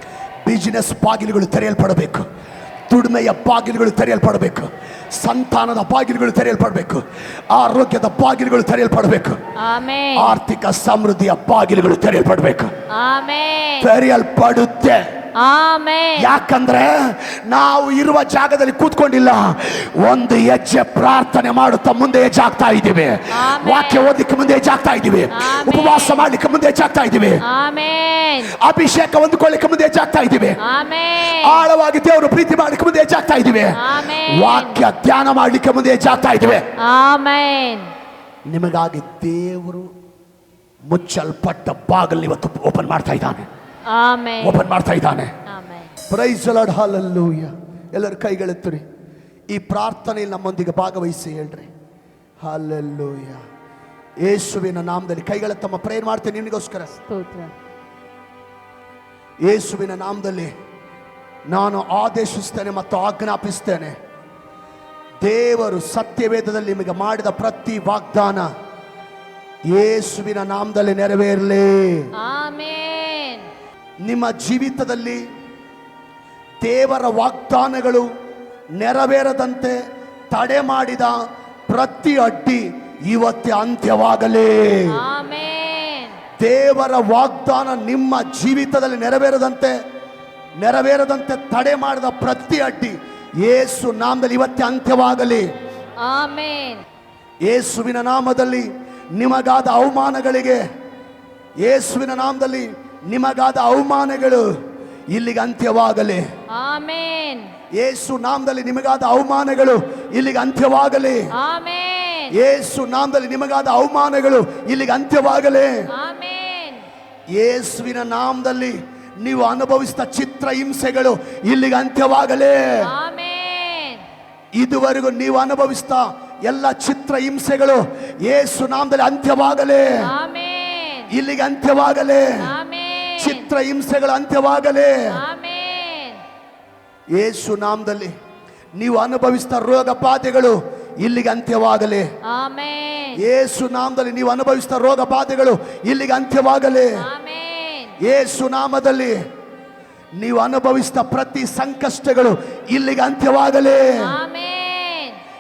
ಬಿಸಿನೆಸ್ ಬಾಗಿಲುಗಳು ತೆರೆಯಲ್ಪಡಬೇಕು. ದುಡಿಮೆಯ ಬಾಗಿಲುಗಳು ತೆರೆಯಲ್ಪಡಬೇಕು. ಸಂತಾನದ ಬಾಗಿಲುಗಳು ತೆರೆಯಲ್ಪಡಬೇಕು. ಆರೋಗ್ಯದ ಬಾಗಿಲುಗಳು ತೆರೆಯಲ್ಪಡಬೇಕು. ಆಮೆನ್. ಆರ್ಥಿಕ ಸಮೃದ್ಧಿಯ ಬಾಗಿಲುಗಳು ತೆರೆಯಲ್ಪಡಬೇಕು. ಆಮೆನ್. ತೆರೆಯಲ್ಪಡುತ್ತೆ. ಆಮೆನ್. ಯಾಕಂದ್ರೆ ನಾವು ಇರುವ ಜಾಗದಲ್ಲಿ ಕೂತ್ಕೊಂಡಿಲ್ಲ, ಒಂದು ಹೆಜ್ಜೆ ಪ್ರಾರ್ಥನೆ ಮಾಡುತ್ತಾ ಮುಂದೆ ಹೆಜ್ಜೆ ಆಗ್ತಾ ಇದ್ದೀವಿ. ಆಮೆನ್. ವಾಕ್ಯ ಓದಲಿಕ್ಕೆ ಮುಂದೆ ಹೆಜ್ಜೆ ಆಗ್ತಾ ಇದ್ದೀವಿ. ಆಮೆನ್. ಉಪವಾಸ ಮಾಡ್ಲಿಕ್ಕೆ ಮುಂದೆ ಹೆಜ್ಜೆ ಆಗ್ತಾ ಇದ್ದೀವಿ. ಆಮೆನ್. ಅಭಿಷೇಕ ಹೊಂದಿಕೊಳ್ಳಿಕ್ಕೆ ಮುಂದೆ ಹೆಜ್ಜೆ ಆಗ್ತಾ ಇದ್ದೀವಿ. ಆಮೆನ್. ಆಳವಾಗಿ ದೇವರು ಪ್ರೀತಿ ಮಾಡ್ಲಿಕ್ಕೆ ಮುಂದೆ ಹೆಜ್ಜೆ ಆಗ್ತಾ ಇದ್ದೀವಿ. ಆಮೆನ್. ವಾಕ್ಯ ಧ್ಯಾನ ಮಾಡ್ಲಿಕ್ಕೆ ಮುಂದೆ ಹೆಜ್ಜೆ ಆಗ್ತಾ ಇದ್ದೀವಿ. ಆಮೆನ್. ನಿಮಗಾಗಿ ದೇವರು ಮುಚ್ಚಲ್ಪಟ್ಟ ಬಾಗಿಲು ಇವತ್ತು ಓಪನ್ ಮಾಡ್ತಾ ಇದ್ದಾನೆ. ಆಮೆನ್. ಓಪನ್ ಮಾಡ್ತಾ ಇದ್ದಾನೆ. Amen. Price the Lord. Hallelujah. ಎಲ್ಲರೂ ಕೈಗಳೆತ್ತಿರಿ. ಈ ಪ್ರಾರ್ಥನೆಯಲ್ಲಿ ನಮ್ಮೊಂದಿಗೆ ಭಾಗವಹಿಸಿ ಹೇಳ್ರಿ ಹಲ್ಲೆಲೂಯಾ. ಯೇಸುವಿನ ನಾಮದಲ್ಲಿ ಕೈಗಳೆತ್ತಮ್ಮ ಪ್ರೇಯರ್ ಮಾಡ್ತೇನೆ ನಿನಗೋಸ್ಕರ. ಸ್ತೋತ್ರ. ಯೇಸುವಿನ ನಾಮದಲ್ಲಿ ನಾನು ಆದೇಶಿಸ್ತೇನೆ ಮತ್ತು ಆಜ್ಞಾಪಿಸ್ತೇನೆ. ದೇವರು ಸತ್ಯವೇದದಲ್ಲಿ ನಿಮಗೆ ಮಾಡಿದ ಪ್ರತಿ ವಾಗ್ದಾನ ಯೇಸುವಿನ ನಾಮದಲ್ಲಿ ನೆರವೇರಲಿ. ಆಮೆನ್. ನಿಮ್ಮ ಜೀವಿತದಲ್ಲಿ ದೇವರ ವಾಗ್ದಾನಗಳು ನೆರವೇರದಂತೆ ತಡೆ ಮಾಡಿದ ಪ್ರತಿ ಅಡ್ಡಿ ಇವತ್ತೇ ಅಂತ್ಯವಾಗಲಿ. ಆಮೆನ್. ದೇವರ ವಾಗ್ದಾನ ನಿಮ್ಮ ಜೀವಿತದಲ್ಲಿ ನೆರವೇರದಂತೆ ತಡೆ ಮಾಡಿದ ಪ್ರತಿ ಅಡ್ಡಿ ಯೇಸು ನಾಮದಲ್ಲಿ ಇವತ್ತೇ ಅಂತ್ಯವಾಗಲಿ. ಆಮೆನ್. ಯೇಸುವಿನ ನಾಮದಲ್ಲಿ ನಿಮಗಾದ ಅವಮಾನಗಳಿಗೆ, ಯೇಸುವಿನ ನಾಮದಲ್ಲಿ ನಿಮಗಾದ ಅವಮಾನಗಳು ಇಲ್ಲಿಗೆ ಅಂತ್ಯವಾಗಲಿ. ಆಮೆನ್. ಯೇಸು ನಾಮದಲ್ಲಿ ನಿಮಗಾದ ಅವಮಾನಗಳು ಇಲ್ಲಿಗೆ ಅಂತ್ಯವಾಗಲಿ. ಆಮೆನ್. ಯೇಸು ನಾಮದಲ್ಲಿ ನಿಮಗಾದ ಅವಮಾನಗಳು ಇಲ್ಲಿಗೆ ಅಂತ್ಯವಾಗಲಿ. ಆಮೆನ್. ಯೇಸುವಿನ ನಾಮದಲ್ಲಿ ನೀವು ಅನುಭವಿಸಿದ ಚಿತ್ರ ಹಿಂಸೆಗಳು ಇಲ್ಲಿಗೆ ಅಂತ್ಯವಾಗಲಿ. ಆಮೆನ್. ಇದುವರೆಗೂ ನೀವು ಅನುಭವಿಸಿದ ಎಲ್ಲ ಚಿತ್ರ ಹಿಂಸೆಗಳು ಯೇಸು ನಾಮದಲ್ಲಿ ಅಂತ್ಯವಾಗಲಿ. ಆಮೆನ್. ಇಲ್ಲಿಗೆ ಅಂತ್ಯವಾಗಲಿ. ಆಮೆನ್. ಚಿತ್ರ ಹಿಂಸೆಗಳು ಅಂತ್ಯವಾಗಲಿ. ಆಮೆನ್. ಯೇಸು ನಾಮದಲ್ಲಿ ನೀವು ಅನುಭವಿಸಿದ ರೋಗ ಬಾಧೆಗಳು ಇಲ್ಲಿಗೆ ಅಂತ್ಯವಾಗಲಿ. ಆಮೆನ್. ಯೇಸು ನಾಮದಲ್ಲಿ ನೀವು ಅನುಭವಿಸಿದ ರೋಗ ಬಾಧೆಗಳು ಇಲ್ಲಿಗೆ ಅಂತ್ಯವಾಗಲಿ. ಆಮೆನ್. ಯೇಸು ನಾಮದಲ್ಲಿ ನೀವು ಅನುಭವಿಸಿದ ಪ್ರತಿ ಸಂಕಷ್ಟಗಳು ಇಲ್ಲಿಗೆ ಅಂತ್ಯವಾಗಲಿ. ಆಮೆನ್.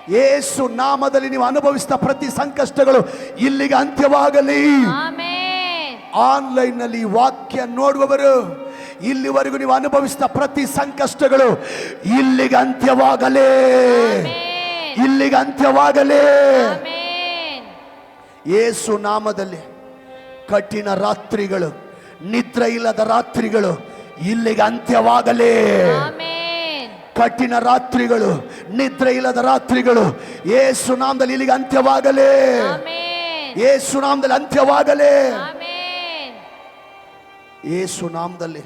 ಯೇಸು ನಾಮದಲ್ಲಿ ನೀವು ಅನುಭವಿಸಿದ ಪ್ರತಿ ಸಂಕಷ್ಟಗಳು ಇಲ್ಲಿಗೆ ಅಂತ್ಯವಾಗಲಿ. ಆಮೆನ್. ಆನ್ಲೈನ್ ನಲ್ಲಿ ವಾಕ್ಯ ನೋಡುವವರು, ಇಲ್ಲಿವರೆಗೂ ನೀವು ಅನುಭವಿಸಿದ ಪ್ರತಿ ಸಂಕಷ್ಟಗಳು ಇಲ್ಲಿಗೆ ಅಂತ್ಯವಾಗಲಿ. ಆಮೆನ್. ಇಲ್ಲಿಗೆ ಅಂತ್ಯವಾಗಲಿ. ಆಮೆನ್. ಯೇಸು ನಾಮದಲ್ಲಿ ಕಠಿಣ ರಾತ್ರಿಗಳು, ನಿದ್ರೆ ಇಲ್ಲದ ರಾತ್ರಿಗಳು ಇಲ್ಲಿಗೆ ಅಂತ್ಯವಾಗಲಿ. ಆಮೆನ್. ಕಠಿಣ ರಾತ್ರಿಗಳು, ನಿದ್ರೆ ಇಲ್ಲದ ರಾತ್ರಿಗಳು ಯೇಸು ನಾಮದಲ್ಲಿ ಇಲ್ಲಿಗೆ ಅಂತ್ಯವಾಗಲಿ. ಆಮೆನ್. ಯೇಸು ನಾಮದಲ್ಲಿ ಅಂತ್ಯವಾಗಲಿ. ಆಮೆನ್. ಯೇಸು ನಾಮದಲ್ಲಿ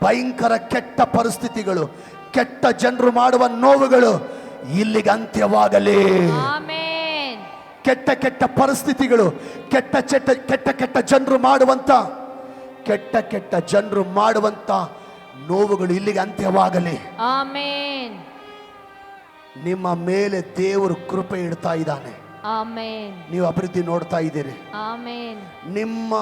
ಭಯಂಕರ ಕೆಟ್ಟ ಪರಿಸ್ಥಿತಿಗಳು, ಕೆಟ್ಟ ಜನರು ಮಾಡುವ ನೋವುಗಳು ಇಲ್ಲಿಗೆ ಅಂತ್ಯವಾಗಲಿ. ಆಮೆನ್. ಕೆಟ್ಟ ಕೆಟ್ಟ ಪರಿಸ್ಥಿತಿಗಳು, ಕೆಟ್ಟ ಜನರು ಮಾಡುವಂತ ನೋವುಗಳು ಇಲ್ಲಿಗೆ ಅಂತ್ಯವಾಗಲಿ. ಆಮೆನ್. ನಿಮ್ಮ ಮೇಲೆ ದೇವರು ಕೃಪೆ ಇಡ್ತಾ ಇದ್ದಾನೆ. ಆಮೆನ್. ನೀವು ಅಭಿವೃದ್ಧಿ ನೋಡ್ತಾ ಇದ್ದೀರಿ. ಆಮೆನ್. ನಿಮ್ಮ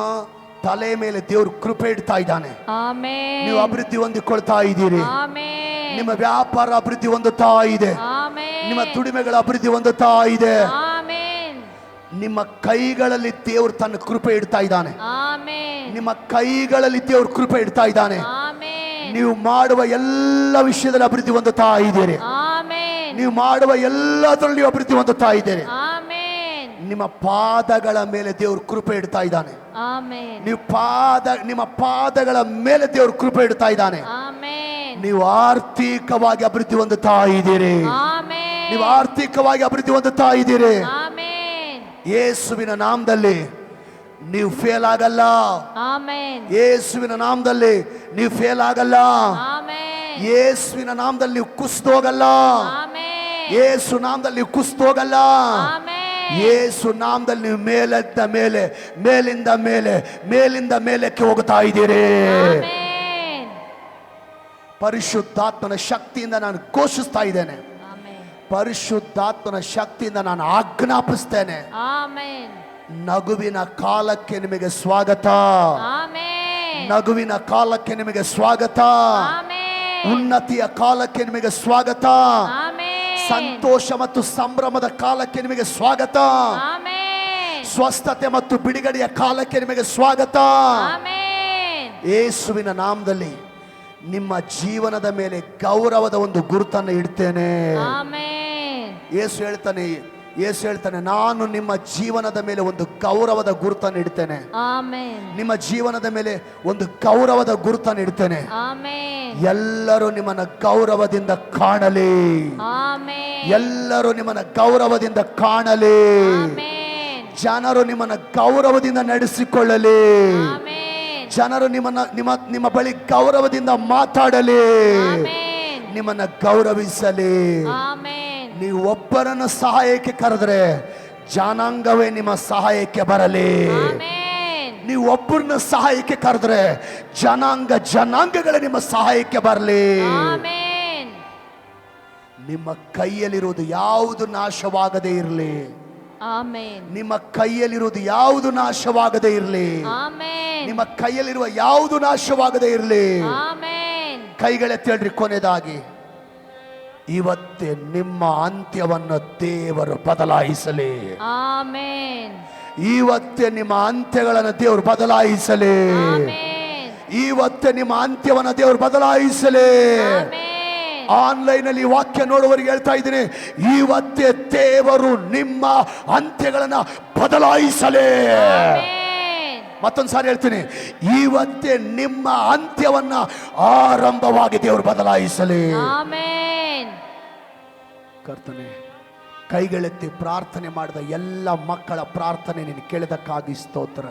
ತಲೆ ಮೇಲೆ ದೇವರು ಕೃಪೆ ಇಡ್ತಾ ಇದ್ದಾನೆ. ಆಮೆನ್. ನೀವು ಅಭಿವೃದ್ಧಿ ಹೊಂದಿಕೊಳ್ತಾ ಇದ್ದೀರಿ. ಆಮೆನ್. ನಿಮ್ಮ ವ್ಯಾಪಾರ ಅಭಿವೃದ್ಧಿ ಹೊಂದುತ್ತಾ ಇದೆ. ಆಮೆನ್. ನಿಮ್ಮ ದುಡಿಮೆಗಳ ಅಭಿವೃದ್ಧಿ ಹೊಂದುತ್ತಾ ಇದೆ. ಆಮೆನ್. ನಿಮ್ಮ ಕೈಗಳಲ್ಲಿ ದೇವರು ತನ್ನ ಕೃಪೆ ಇಡ್ತಾ ಇದ್ದಾನೆ. ಆಮೆನ್. ನಿಮ್ಮ ಕೈಗಳಲ್ಲಿ ದೇವರು ಕೃಪೆ ಇಡ್ತಾ ಇದ್ದಾನೆ. ಆಮೆನ್. ನೀವು ಮಾಡುವ ಎಲ್ಲ ವಿಷಯದಲ್ಲಿ ಅಭಿವೃದ್ಧಿ ಹೊಂದುತ್ತಾ ಇದ್ದೀರಿ. ಆಮೆನ್. ನೀವು ಮಾಡುವ ಎಲ್ಲದರಲ್ಲಿ ಅಭಿವೃದ್ಧಿ ಹೊಂದುತ್ತಾ ಇದ್ದೀರಿ. ಆಮೆನ್. ನಿಮ್ಮ ಪಾದಗಳ ಮೇಲೆ ದೇವರು ಕೃಪೆ ಇಡ್ತಾ ಇದ್ದಾನೆ. ಆಮೆನ್. ನಿಮ್ಮ ಪಾದಗಳ ಮೇಲೆ ದೇವರು ಕೃಪೆ ಇಡ್ತಾ ಇದ್ದಾನೆ. ಆಮೆನ್. ನೀವು ಆರ್ಥಿಕವಾಗಿ ಅಭಿವೃದ್ಧಿ ಹೊಂದುತ್ತಾ ಇದ್ದೀರಿ. ಆಮೆನ್. ನೀವು ಆರ್ಥಿಕವಾಗಿ ಅಭಿವೃದ್ಧಿ ಹೊಂದುತ್ತಾ ಇದ್ದೀರಿ. ಆಮೆನ್. ಯೇಸುವಿನ ನಾಮದಲ್ಲಿ ನೀವು ಫೇಲ್ ಆಗಲ್ಲ. ಆಮೆನ್. ಯೇಸುವಿನ ನಾಮದಲ್ಲಿ ನೀವು ಫೇಲ್ ಆಗಲ್ಲ. ಆಮೆನ್. ಯೇಸುವಿನ ನಾಮದಲ್ಲಿ ನೀವು ಕುಸಿದೋಗಲ್ಲ. ಆಮೆನ್. ಯೇಸು ನಾಮದಲ್ಲಿ ನೀವು ಕುಸಿದೋಗಲ್ಲ. ಆಮೆನ್. ಯೇಸು ನಾಮದಲ್ಲಿ ನೀವು ಮೇಲಿಂದ ಮೇಲಕ್ಕೆ ಹೋಗುತ್ತಾ ಇದ್ದೀರಿ. ಆಮೆನ್. ಪರಿಶುದ್ಧಾತ್ಮನ ಶಕ್ತಿಯಿಂದ ನಾನು ಘೋಷಿಸ್ತಾ ಇದ್ದೇನೆ. ಆಮೆನ್. ಪರಿಶುದ್ಧಾತ್ಮನ ಶಕ್ತಿಯಿಂದ ನಾನು ಆಜ್ಞಾಪಿಸ್ತೇನೆ. ಆಮೆನ್. ನಗುವಿನ ಕಾಲಕ್ಕೆ ನಿಮಗೆ ಸ್ವಾಗತ. ಆಮೆನ್. ನಗುವಿನ ಕಾಲಕ್ಕೆ ನಿಮಗೆ ಸ್ವಾಗತ. ಆಮೆನ್. ಉನ್ನತಿಯ ಕಾಲಕ್ಕೆ ನಿಮಗೆ ಸ್ವಾಗತ. ಆಮೆನ್. ಸಂತೋಷ ಮತ್ತು ಸಂಭ್ರಮದ ಕಾಲಕ್ಕೆ ನಿಮಗೆ ಸ್ವಾಗತ. ಆಮೆನ್. ಸ್ವಸ್ಥತೆ ಮತ್ತು ಬಿಡುಗಡೆಯ ಕಾಲಕ್ಕೆ ನಿಮಗೆ ಸ್ವಾಗತ. ಆಮೆನ್. ಯೇಸುವಿನ ನಾಮದಲ್ಲಿ ನಿಮ್ಮ ಜೀವನದ ಮೇಲೆ ಗೌರವದ ಒಂದು ಗುರುತನ್ನು ಇಡ್ತೇನೆ. ಆಮೆನ್. ಯೇಸು ಹೇಳ್ತಾನೆ ನಾನು ನಿಮ್ಮ ಜೀವನದ ಮೇಲೆ ಒಂದು ಗೌರವದ ಗುರುತನ್ನು ಇಡ್ತೇನೆ. ಆಮೆನ್. ನಿಮ್ಮ ಜೀವನದ ಮೇಲೆ ಒಂದು ಗೌರವದ ಗುರುತನ್ನು ಇಡ್ತೇನೆ. ಆಮೆನ್. ಎಲ್ಲರೂ ನಿಮ್ಮನ್ನ ಗೌರವದಿಂದ ಕಾಣಲಿ. ಆಮೆನ್. ಎಲ್ಲರೂ ನಿಮ್ಮನ್ನ ಗೌರವದಿಂದ ಕಾಣಲಿ. ಆಮೆನ್. ಜನರು ನಿಮ್ಮನ್ನ ಗೌರವದಿಂದ ನಡೆಸಿಕೊಳ್ಳಲಿ. ಆಮೆನ್. ಜನರು ನಿಮ್ಮ ಬಳಿ ಗೌರವದಿಂದ ಮಾತಾಡಲಿ. ಆಮೆನ್. ನಿಮ್ಮನ್ನ ಗೌರವಿಸಲಿ. ಆಮೆನ್. ನೀವು ಒಬ್ಬರನ್ನು ಸಹಾಯಕ್ಕೆ ಕರೆದ್ರೆ ಜನಾಂಗವೇ ನಿಮ್ಮ ಸಹಾಯಕ್ಕೆ ಬರಲಿ. ಆಮೆನ್. ನೀವು ಒಬ್ಬರನ್ನ ಸಹಾಯಕ್ಕೆ ಕರೆದ್ರೆ ಜನಾಂಗಗಳೇ ನಿಮ್ಮ ಸಹಾಯಕ್ಕೆ ಬರಲಿ. ಆಮೆನ್. ನಿಮ್ಮ ಕೈಯಲ್ಲಿರುವುದು ಯಾವುದು ನಾಶವಾಗದೇ ಇರಲಿ. Amen. ನಿಮ್ಮ ಕೈಯಲ್ಲಿರುವುದು ಯಾವುದು ನಾಶವಾಗದೇ ಇರಲಿ. Amen. ನಿಮ್ಮ ಕೈಯಲ್ಲಿರುವ ಯಾವುದು ನಾಶವಾಗದೇ ಇರಲಿ. Amen. ಕೈಗಳೆತ್ತೇಳ್ರಿ. ಕೊನೆಯದಾಗಿ ಇವತ್ತೇ ನಿಮ್ಮ ಅಂತ್ಯವನ್ನು ದೇವರು ಬದಲಾಯಿಸಲಿ. Amen. ಇವತ್ತೇ ನಿಮ್ಮ ಅಂತ್ಯಗಳನ್ನು ದೇವರು ಬದಲಾಯಿಸಲಿ. Amen. ಇವತ್ತೇ ನಿಮ್ಮ ಅಂತ್ಯವನ್ನು ದೇವರು ಬದಲಾಯಿಸಲಿ. Amen. ಆನ್ಲೈನ್ ಅಲ್ಲಿ ವಾಕ್ಯ ನೋಡುವವರಿಗೆ ಹೇಳ್ತಾ ಇದ್ದೀನಿ, ಇವತ್ತೇ ದೇವರು ನಿಮ್ಮ ಅಂತ್ಯಗಳನ್ನು ಬದಲಾಯಿಸಲಿ. Amen. ಮತ್ತೊಂದು ಸಾರಿ ಹೇಳ್ತೀನಿ, ಇವತ್ತೇ ನಿಮ್ಮ ಅಂತ್ಯವನ್ನ ಆರಂಭವಾಗಿ ದೇವರು ಬದಲಾಯಿಸಲಿ. Amen. ಕರ್ತನೆ, ಕೈಗಳೆತ್ತಿ ಪ್ರಾರ್ಥನೆ ಮಾಡಿದ ಎಲ್ಲ ಮಕ್ಕಳ ಪ್ರಾರ್ಥನೆ ನೀನು ಕೇಳಿದಕ್ಕಾಗಿ ಸ್ತೋತ್ರ.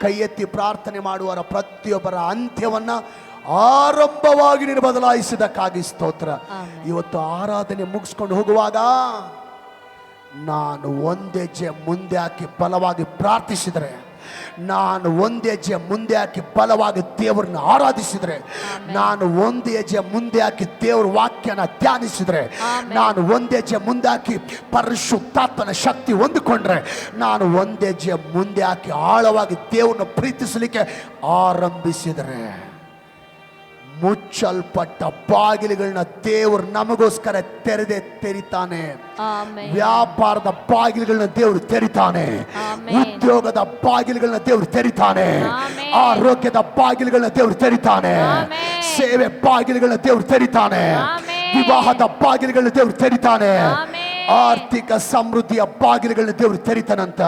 ಕೈ ಎತ್ತಿ ಪ್ರಾರ್ಥನೆ ಮಾಡುವವರ ಪ್ರತಿಯೊಬ್ಬರ ಅಂತ್ಯವನ್ನ ಆರಂಭವಾಗಿ ನೀನು ಬದಲಾಯಿಸಿದಕ್ಕಾಗಿ ಸ್ತೋತ್ರ. ಇವತ್ತು ಆರಾಧನೆ ಮುಗಿಸ್ಕೊಂಡು ಹೋಗುವಾಗ ನಾನು ಒಂದೆಜ್ಜೆ ಮುಂದೆ ಹಾಕಿ ಬಲವಾಗಿ ಪ್ರಾರ್ಥಿಸಿದರೆ, ನಾನು ಒಂದು ಹೆಜ್ಜೆ ಮುಂದೆ ಹಾಕಿ ಬಲವಾಗಿ ದೇವರನ್ನ ಆರಾಧಿಸಿದ್ರೆ, ನಾನು ಒಂದು ಹೆಜ್ಜೆ ಮುಂದೆ ಹಾಕಿ ದೇವರ ವಾಕ್ಯನ ಧ್ಯಾನಿಸಿದ್ರೆ, ನಾನು ಒಂದು ಹೆಜ್ಜೆ ಮುಂದೆ ಹಾಕಿ ಪರಿಶುದ್ಧಾತ್ಮನ ಶಕ್ತಿ ಹೊಂದಿಕೊಂಡ್ರೆ, ನಾನು ಒಂದು ಹೆಜ್ಜೆ ಮುಂದೆ ಹಾಕಿ ಆಳವಾಗಿ ದೇವರನ್ನ ಪ್ರೀತಿಸಲಿಕ್ಕೆ ಆರಂಭಿಸಿದರೆ, ಮುಚ್ಚಲ್ಪಟ್ಟ ಬಾಗಿಲುಗಳನ್ನ ದೇವರು ನಮಗೋಸ್ಕರ ತೆರಿತಾನೆ. ವ್ಯಾಪಾರದ ಬಾಗಿಲುಗಳನ್ನ ದೇವರು ತೆರಿತಾನೆ. ಉದ್ಯೋಗದ ಬಾಗಿಲುಗಳನ್ನ ದೇವರು ತೆರಿತಾನೆ. ಆರೋಗ್ಯದ ಬಾಗಿಲುಗಳನ್ನ ದೇವರು ತೆರಿತಾನೆ. ಸೇವೆ ಬಾಗಿಲುಗಳನ್ನ ದೇವರು ತೆರಿತಾನೆ. ವಿವಾಹದ ಬಾಗಿಲುಗಳನ್ನ ದೇವರು ತೆರಿತಾನೆ. ಆರ್ಥಿಕ ಸಮೃದ್ಧಿಯ ಬಾಗಿಲುಗಳನ್ನ ದೇವರು ತೆರಿತಾನಂತ.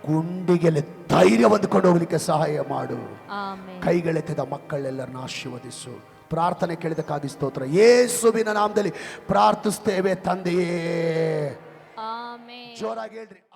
ಗುಂಡಿಗೆಲೆ ಧೈರ್ಯ ಹೊಂದಿಕೊಂಡು ಹೋಗ್ಲಿಕ್ಕೆ ಸಹಾಯ ಮಾಡು. ಕೈಗಳೆತ್ತಿದ ಮಕ್ಕಳೆಲ್ಲರನ್ನ ಆಶೀರ್ವದಿಸು. ಪ್ರಾರ್ಥನೆ ಕೇಳಿದಕ್ಕಾಗಿ ಸ್ತೋತ್ರ. ಯೇಸುವಿನ ನಾಮದಲ್ಲಿ ಪ್ರಾರ್ಥಿಸ್ತೇವೆ ತಂದೆಯೇ. ಆಮೆನ್. ಜೋರಾಗಿ ಹೇಳ್ರಿ.